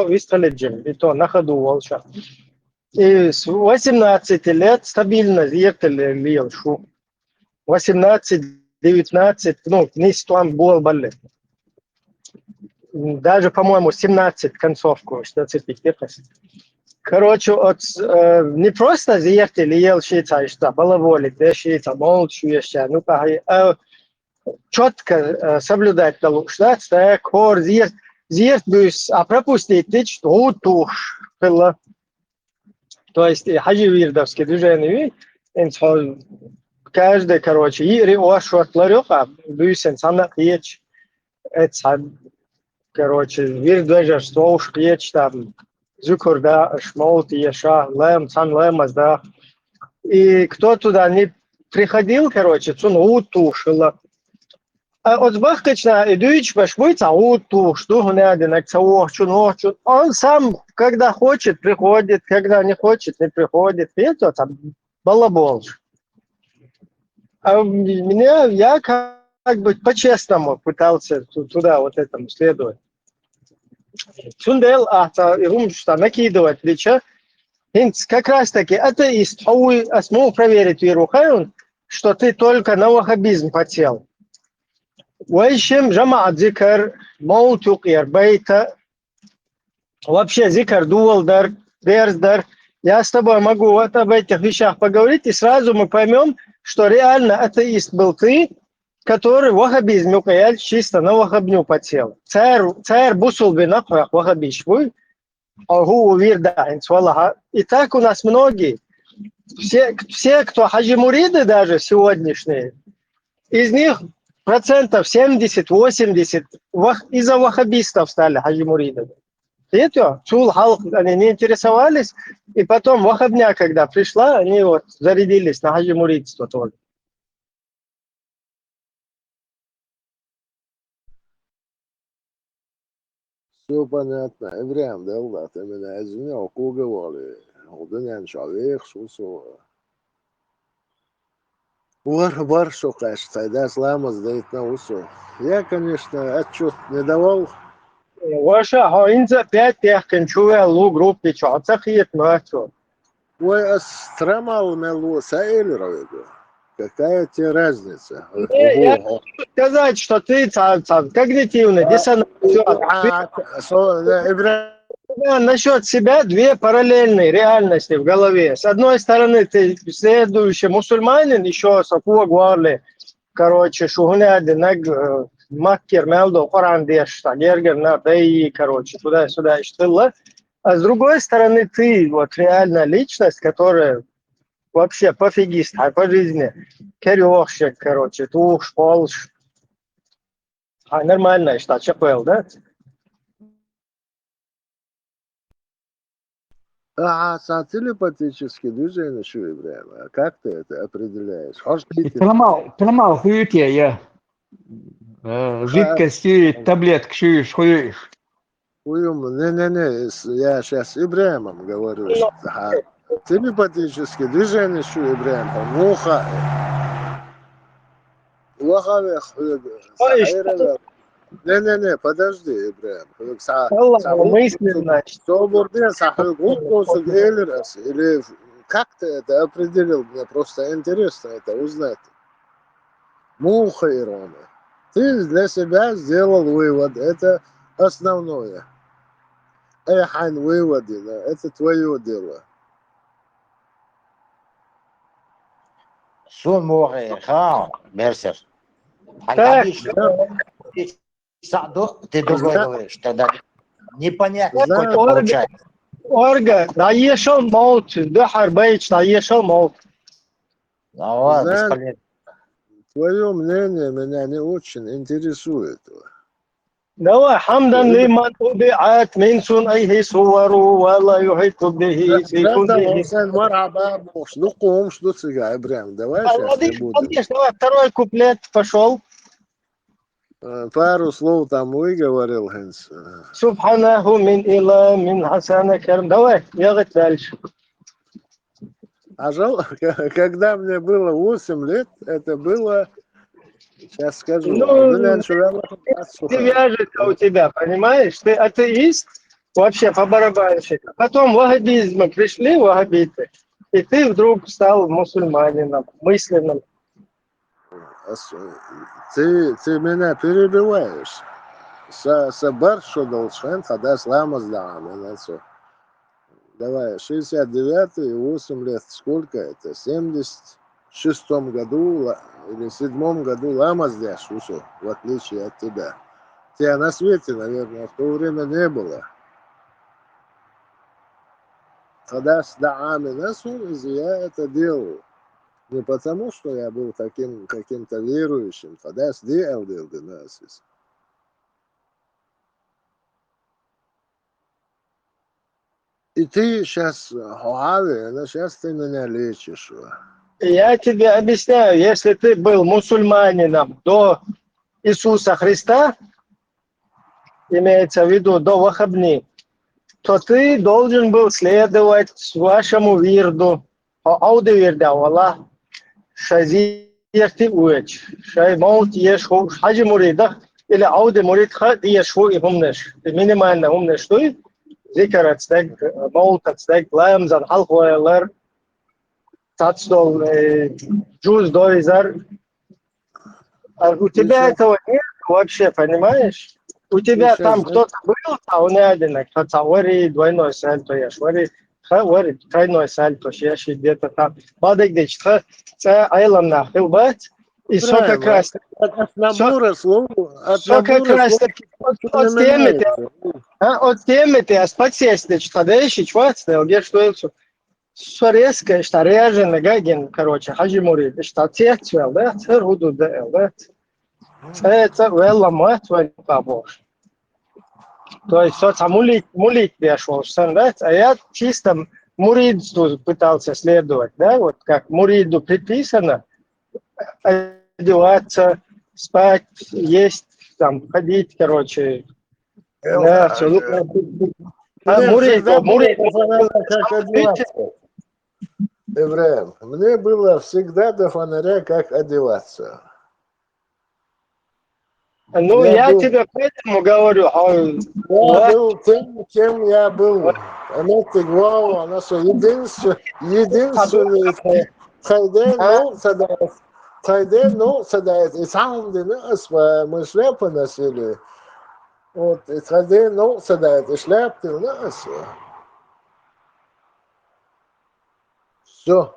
выстрелить, и то на ходу волча. И с 18 лет стабильно зертели лил шу. 18, 19, ну, не там был балет. Даже, по-моему, 17 концовку, 14-15. Короче, не просто зертели ел шица, что баловоли, да шица, молчу еще, ну, четко соблюдать должно, что кор зерт бюс, а пропустить ты что туш было. То есть хаджи вирдовский движение, каждый, короче, и риошот ларёха, бюсен сана печь, это, короче, вирдвежа, что уж печь там, зюкур, да, шмолт, еша, лэм, сан лэмас, да. И кто туда не приходил, короче, цун утушила. От бахкачна идуич башвыца уту, что надо на чун. Он сам, когда хочет, приходит, когда не хочет, не приходит. Это там балабол. А меня, я как бы по-честному пытался туда вот этому следовать. Сундел, что накидывать плеча. Как раз таки атеист, смог проверить веру, что ты только на ваххабизм хотел. وإيشم جمع ذكر موت وقير بيت вообще зикр дуал дар, берс дар, Я с тобой могу вот об этих вещах поговорить, и сразу мы поймем, что реально атеист был ты, который в ваххабизме указал чисто на ваххабню подсел. Царь бусул бинахуях ваххабиш вы, а гу увирдаин свалаха. И так у нас многие, все, кто хаджи-муриды даже сегодняшние, из них процентов 70-80 из-за ваххабистов стали хаджи-муридами. Видите, чул халк, они не интересовались, и потом ваххабня, когда пришла, они вот зарядились на хаджи-муридство тоже. Все понятно. Ибраим, да, Аллах, ты меня извинял, куговали. Удынян человек, шусу. Бар, что, конечно, тогда слама сдает на усу. Я, конечно, отчет не давал. Ваша, инза 5 пяхкин чуя лу группе чацахиет мачо. Ой, астрамал мелу саэльроведу. Какая тебе разница? Я хочу сказать, что ты когнитивный диссонанс. Насчет себя две параллельные реальности в голове. С одной стороны, ты следующий мусульманин, еще сакуа гуарли, короче, шугуняди, маккер, мелдо, Коран деш, гергер, на дай, короче, туда-сюда, что. А с другой стороны, ты вот реально личность, которая вообще пофигист, по жизни, керёшек, короче, туш, полш. А нормальная, что, ЧПЛ, да? Телепатические движения, что, Ибраим? А как ты это определяешь? Трамал хуете я. Жидкости, таблетки шуешь, хуешь. Не, я сейчас Ибраимом говорю. Телепатические движения, что, Ибраим? Муха. Не, подожди, Ибраим. Мысленно. Или как ты это определил? Мне просто интересно это узнать. Муха Ирона. Ты для себя сделал вывод. Это основное. Эхань выводы, да, это твое дело. Сон мугайр, ха, мерсер. Так, Ты другой говоришь, тогда непонятно, Знаю. какой-то получается. Орга, наешал молт, да харбейч, наешал молт. Ну вот, Знаешь, бесполезно. твое мнение меня не очень интересует. Давай, хамдан лиман убиат мин сунайхи суару, валла юхиту бихи фи куллихи. Мархаба, ну ком, что цыгай, Ибраим, давай сейчас не будем. Давай, второй куплет пошел. Пару слов там выговорил, Хэнс. Субханаху мин ила мин хасана карм. Давай, ехать дальше. А когда мне было 8 лет, это было, сейчас скажу, Ты вяжется у тебя, понимаешь? Ты атеист, вообще по барабанщику. Потом ваххабизмы пришли, ваххабиты, и ты вдруг стал мусульманином, мысленным. ты меня перебиваешь. Сабар, что должен, когда слама сдам. Давай, 69-й, 8 лет, сколько это? 76-м году или 7-м году лама здесь, в отличие от тебя. Тебя на свете, наверное, в то время не было. Когда с даами насунез, я это делал. Не потому, что я был каким-то верующим. Когда с делал динасис. И ты сейчас, сейчас ты меня лечишь. Я тебе объясняю, если ты был мусульманином до Иисуса Христа, имеется в виду до ваххабни, то ты должен был следовать вашему вирду. Ауды вирда, Аллах, шазирти уэч, шай маут ешху, хаджи муридах, или ауды муридха ешху и хумнеш. Ты минимально хумнеш туй, ذكر تصدق موت تصدق لا يمزن حلق ويلر تاتشدول جوز дойзар. У тебя этого нет вообще, понимаешь? У тебя там кто-то был, а он один, кто-то вари, двойной сальто ешь, вари, говорит, тройной сальто, я где-то там. Подойдешь, айлам на хилбат, и все как Правильно. раз, От набора слов, все как раз таки, от темы, от темы ты аспатсесты, что дальше, чватсты, где что это, все резко, что режено, гаген, короче, хажимури, что тецвел, да, церуду, да, это велла матвай побож. То есть, все там мулить пришел, да, а я чисто муридству пытался следовать, да, вот как муриду предписано, одеваться, спать, есть, там, ходить, короче, да, все. А Мне всегда было мурид, как одеваться. Ибраим, мне было всегда до фонаря, как одеваться. ну, я тебе поэтому говорю, Я был тем, кем я был. Она тыгвала, она что, единственный хайде, ну, садает, и сам дыныс, мы шляпы носили. Вот, и хайде, ну, садает, и шляпы нос. Все.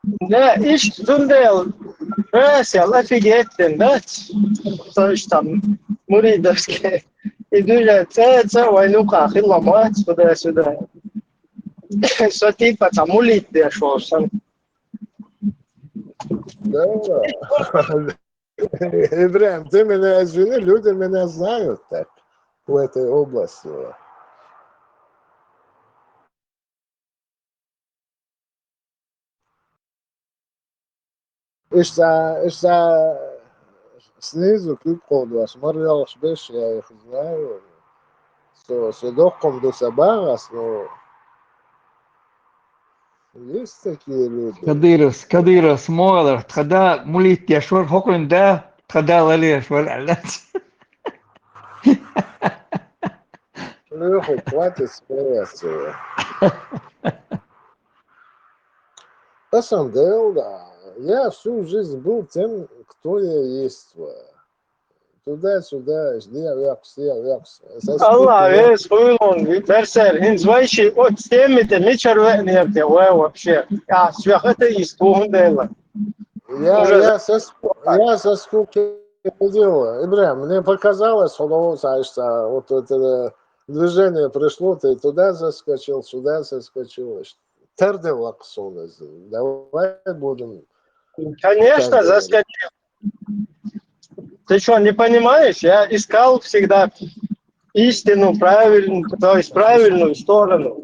да, иш тундел, весел, офигетен, да, то есть там, муридовские, и дуля, це, войнука, хиломать, туда-сюда. Что типа там мулить пришел, Да. Ибраим, ты меня извини, люди меня знают так в этой области. Ишта снизу кипкоду, смотрел, что я их знаю, что дохком до собарас, но есть такие люди. Кадырос, Мойлер, тхада мулит яшвар хокрин да, тхада лалеш валялят. Леху, хватит смеяться. На самом деле, да, я всю жизнь был тем, кто я есть. Туда-сюда, я Allah весь хуйлон, берсер, инзвайши от темите, мичарве нерте, вообще. А, свяхата из тугундела. Я со скуки не делаю. Ибраим, мне показалось, что вот это движение пришло, ты туда заскочил, сюда заскочил. Тердеваксон. Давай будем. Конечно, заскочил. Ты что, не понимаешь? Я искал всегда истину, правильную, то есть правильную сторону.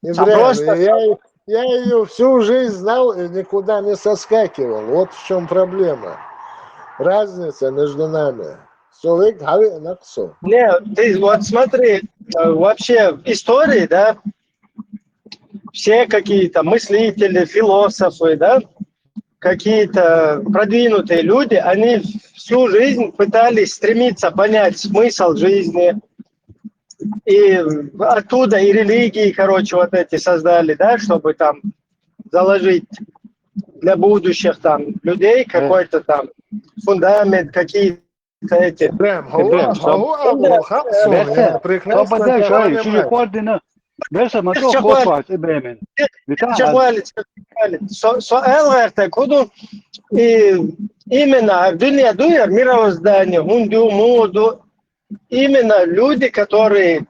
Ибраим, я ее всю жизнь знал и никуда не соскакивал. Вот в чем проблема. Разница между нами. Нет, ты вот смотри, вообще в истории, да, все какие-то мыслители, философы, да, какие-то продвинутые люди, они всю жизнь пытались стремиться понять смысл жизни, и оттуда и религии, короче, вот эти создали, да, чтобы там заложить для будущих там людей какой-то там фундамент, какие-то эти. И именно дуня дуя мировоздание, гунду, моду, именно люди, которые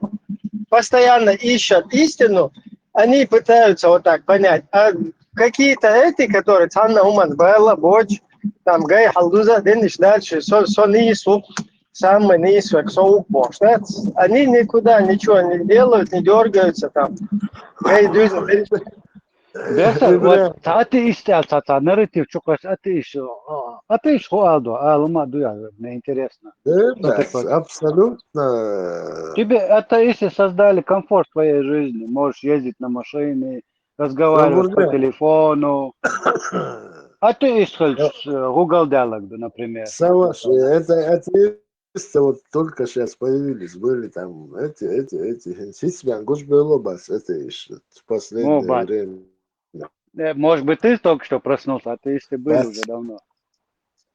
постоянно ищут истину, они пытаются вот так понять. А какие-то эти, которые Цанна Уман Белла, Боч, там Гай Халдуза, Дениш дальше, Нису, самый Нису, Эксоупош, они никуда ничего не делают, не дергаются там. Гай Дюзен, Berser, вот атеист, нарратив, что кажется, атеист. Атеист хуалду, лума дуя, мне интересно. Да, абсолютно. Тебе атеисты создали комфорт в твоей жизни. Можешь ездить на машине, разговаривать по телефону. Атеист, Google Dialog, например. Саваш, это атеисты вот только сейчас появились, были там эти. Сейчас гуш было бас, это еще в последнее время. Может быть, ты только что проснулся, атеисты были уже давно.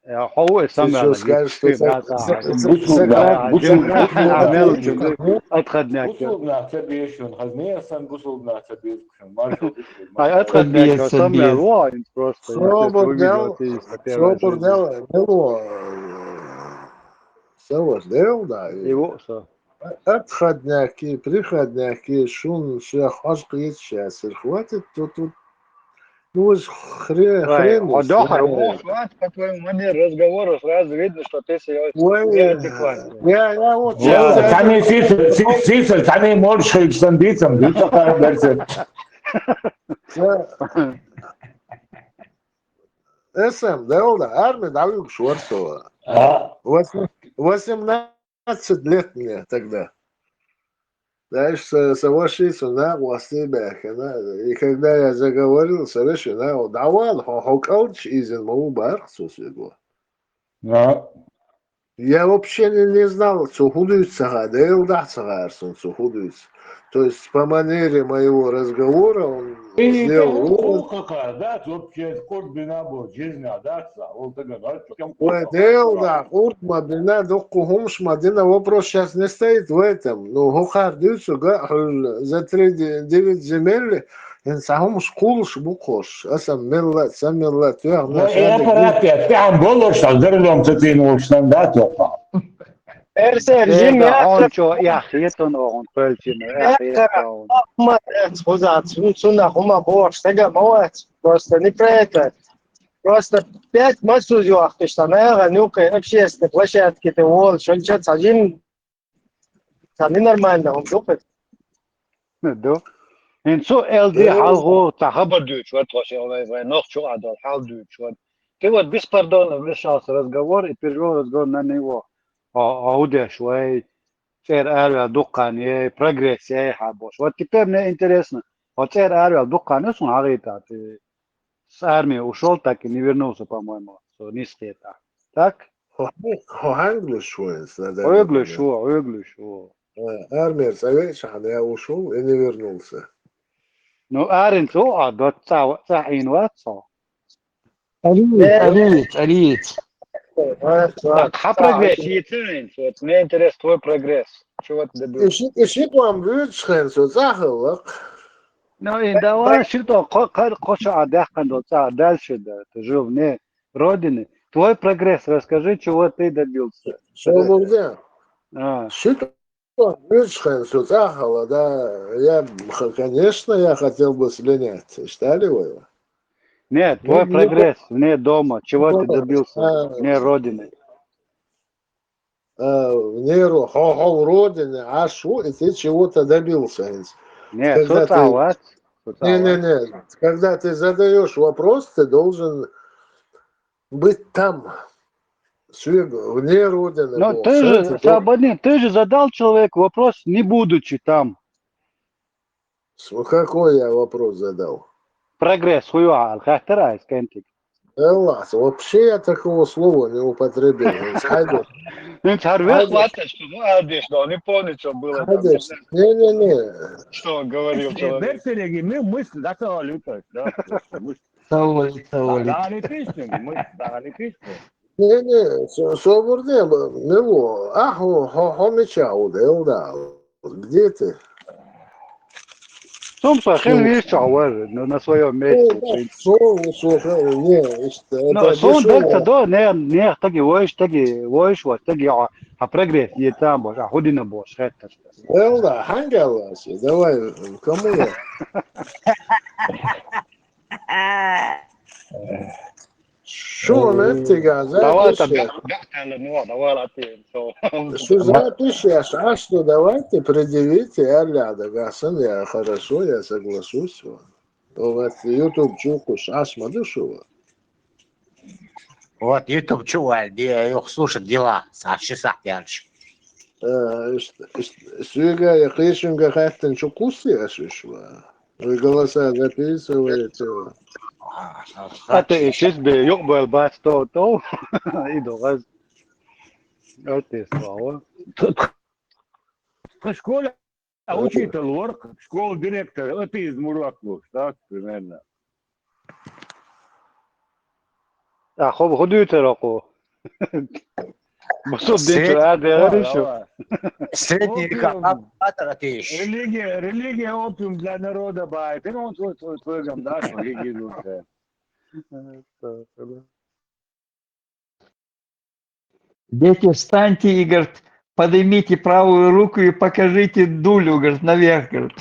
هو Ты سمع что لك скажешь, что اتخذناك قصول نعتبيش ونخزني أصلا قصول نعتبيش مرشو هاي اتخذناك Собес, سمع собес. الواين просто Собор дел, Савос дел, да. его со Отходняки, приходняки, шум, шахаш, сейчас. Хватит тут, ну уж хрен. Ходоха, хватит по твоему манере разговора, сразу видно, что ты неадекватный. Я вот Сами сисел, сами можешь экстендицам, ты такая версия. СМ, да, армия дал Шварцова. 18 лет мне тогда. Знаешь, соглашиться на власти бэхэна. И когда я заговорил, совершенно давал, хокауч изен мол бархсус его. Я вообще не знал, что худуется, да и удастся, что худуется. То есть по манере моего разговора он сделал... да, вообще, код бинабо, жизнь, да, он тогда, да, да, курт мадина, докухумш мадина, вопрос сейчас не стоит в этом. Ну, хухар дюцу, за 3-9 земель, инсахум шкулш букош, асам миллат, сам миллат. Я парапет, там было, что зерном цитину, что да, только. Erse, он что, я хитон, он пельчин, я хитон. Просто не про это. Просто 5 массузиох, ты что, наверное, нюкай общественные площадки, ты вот, что-нибудь один, там ненормально, он дупает. Да. En så elde halgo тахабадуч, вот вообще, ног что адал, халдуч, вот. Ты вот без пардона вмешался в разговор и перевел разговор на него. عودة شوي تصير قاري دقانية прогрессия حابوش وتكتير мне интересно вот تصير قاري دقانية سون عقيدة с армии ушел так и не вернулся по-моему не стоит так Англиш воинство, да. Оглышу. Армия Советская, я ушел и не вернулся. Ну арен то до цаин ватсо Арит. так прогрессия ценен вот мне интересен твой прогресс чего ты добился Ищи вам вычхен, что захал. ну и давай что коша адахкан до дальше да ты жил вне родины твой прогресс расскажи чего ты добился Что было? А. Что вычхен, что захал, да. Я, конечно, я хотел бы слинять. Читали вы его? Нет, твой прогресс вне дома, чего ты добился вне родины. Вне родины, а что, и ты чего-то добился. Нет, Не. Когда ты задаешь вопрос, ты должен быть там, вне родины. Но ты же, Сабанин, ты же задал человеку вопрос, не будучи там. Какой я вопрос задал? Прогресс, хуя, хахтарайс, кентик. Эллас, вообще я такого слова не употребил. Не помню, что было там. Не. Что он говорил человек. Мы мысли, да, что лютая, да. Саволит. Не, свободне, мило. Хомичау, да. Где ты? Сумса, хем вещал, на своем месте. Но сон дельта до, не, таки воиш, вот, таки, а прогресс, е там, бош, а ходина бош, это что. Элда, хангелас, давай, кому я? Что нефтига, запишешь? Что запишешь, а что давайте предъявите, я хорошо, я соглашусь. Вот YouTube чукуш, смотришь. Вот YouTube чувак, где их слушать дела, в часах дальше. Сюга, я хрещенга хаттен чукуси, я шишла. Вы голоса записываете. А ты сейчас бы ёбал бац то, иду раз. Вот ты слава. В школе учитель ворк, школа директор, это из Мураку, так, примерно. خب خودی تراقو Басоп денчер адер еще. Средние века, атеиш. Религия опиум для народа, бай. Ты он твой гамдаш, религию. Дети, встаньте и, говорит, поднимите правую руку и покажите дулю, говорит, наверх, говорит.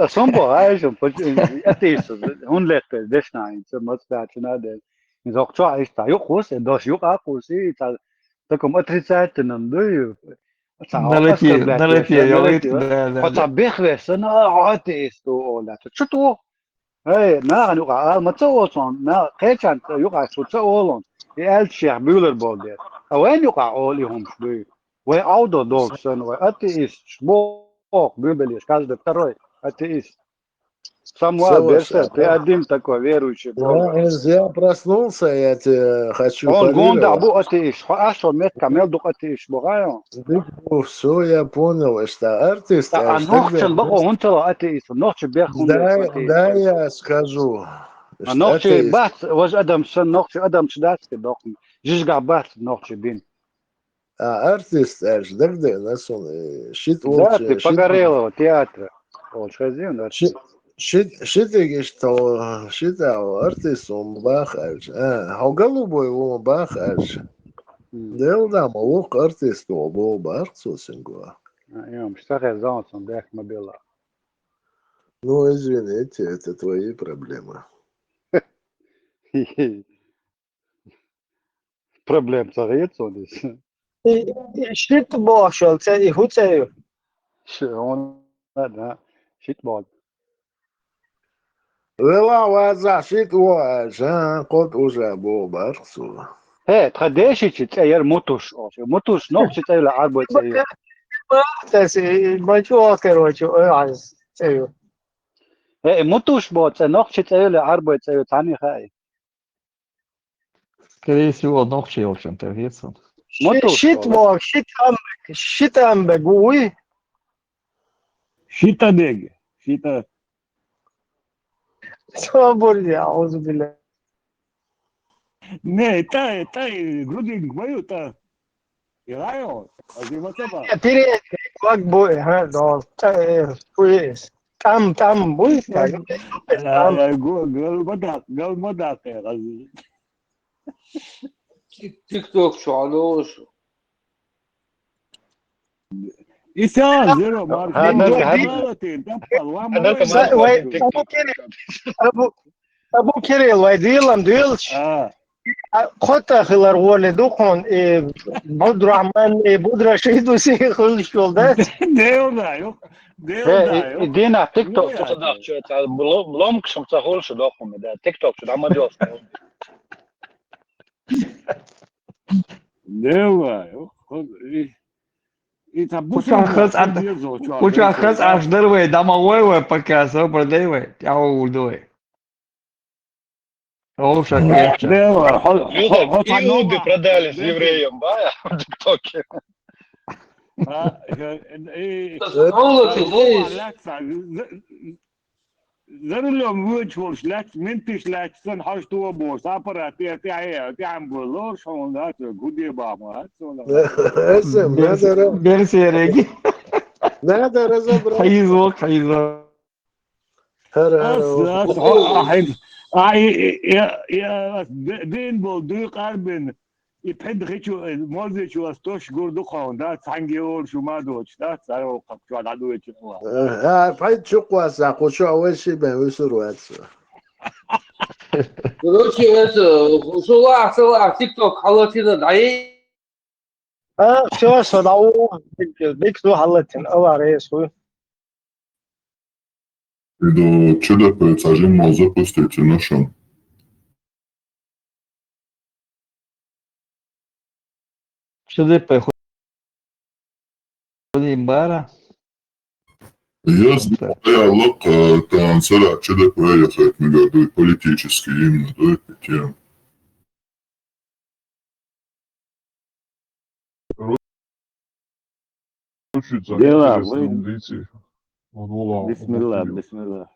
Som bereisen, ateist, hun lette desnain, så måtte være det. Men så tror jeg, der er jo også, der er jo også, der kommer отрицательным, да, и Налетел, я говорит, да. хотя бехвес, атеист, оля, что то? ما نوقع ما تصوصون ما خيشان يوقع تصوصون الشيخ بيولر بولدر وين يوقع أوليهم شوي وين أودو دوغسون وأتيست شبوك بيبليش каждый второй атеист. Самуа Берсет, ты один такой верующий. Я проснулся, я тебе хочу Он гонда парировать. абу атеист. Ашо мет камел дук атеист. Бугаю. Ну, все, я понял, что артист. А нохчен баку он тела атеист. Нохче бех он атеист. Да, я скажу. А нохче бат, воз адам сан нохче адам чдатский дохм. Жижга бат нохче бин. А артист, аж дагде, нас он щит Да, ты волчий. Погорелого театра. Вот, хозяин, да. Щитыги, что считал артист, он бахач. А голубой он бахач. Делда, молок артист, он был бахцу сингуа. Я мстахе занцом бех мобила. Ну, извините, это твои проблемы. Проблем царит он здесь. Shit boshol, sen hutsayu. Он, да, щитбол. Вела ваза щит ваш, кот уже был бахцу. تخديش تتغير موتوش موتوش نوع تتغير لعربة تغير Бачу, короче, аз. Сею. موتوش بوت نوع تتغير لعربة تغير تاني خاي Скорее всего, ногче очень торгется. Shit walk, shit ambeg, uy. Шита деги. Шита. Собор, аузу билlah. Не, та, грудинг мою, та. Играю, а ты вот это. Перед, как бой, да, уйс. Там буй, Галмадак, غزي. تيك توك شو علوش إسان زيرو Abu Kiril, vai dilam dilch. Khota khilar wole dukhon Abdurrahman Budra Shahidu si khul shulda. دينا تيك توك بلومك شو تقول شو دخهم ده تيك توك شو عم جوز Учахас аж дырвай, домовой показывай, продавай, я удой. Лучше крепче. Иуды продали с евреем, да, в ТикТоке. زرلهم وجهوش لك منتش لك سن حشتو بوس أبرا تي عم بلوش هون هات قدي بابا هات اسم نادر Версия реги. نادر زبر حيزوك. يا دين بولدو قربن يبحد خيشو موزي شو استوش قردو خون ده تانجيور شو ما دوش ده سارو قبشو على عدوه شنو فايد شو قواسا قوشو أول شيء بيوصل واتسا короче это шула тик ток халатина дай Все, содау. Биксу халатин, аварес. И до ЧДП цажим мол запустите, ну шо? ЧДП ходим бара. Я знаю, лок танцера ЧДП ехать, мне говорят, политически именно, да, такие. Дела, Бисмилlah. бисмилlah.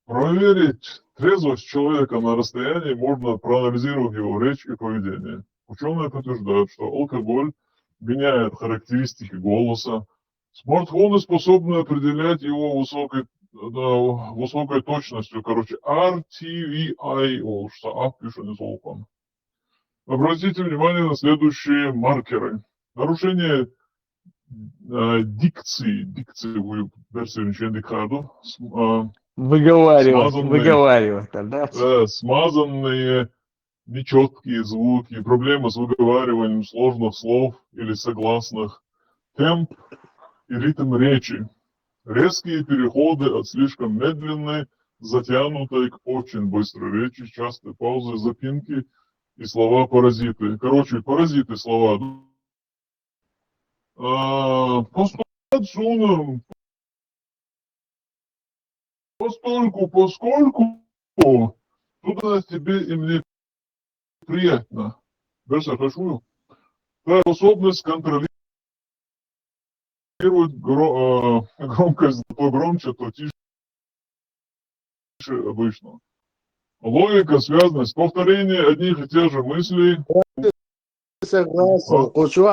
Проверить трезвость человека на расстоянии можно, проанализировав его речь и поведение. Ученые подтверждают, что алкоголь меняет характеристики голоса. Смартфоны способны определять его высокой точностью. Короче, RTVI, что А пишет не золотом. Обратите внимание на следующие маркеры. Нарушение дикции в версии индикаду, Выговаривать, да? смазанные нечеткие звуки, проблемы с выговариванием сложных слов или согласных, темп и ритм речи, резкие переходы от слишком медленной, затянутой к очень быстрой речи, частые паузы, запинки и слова-паразиты. Короче, паразиты слова. Поскольку туда тебе и мне приятно. Дальше хочу. Способность контролировать громкость то громче, то тише обычно. Логика, связанность, повторение одних и тех же мыслей. Согласен. Хочу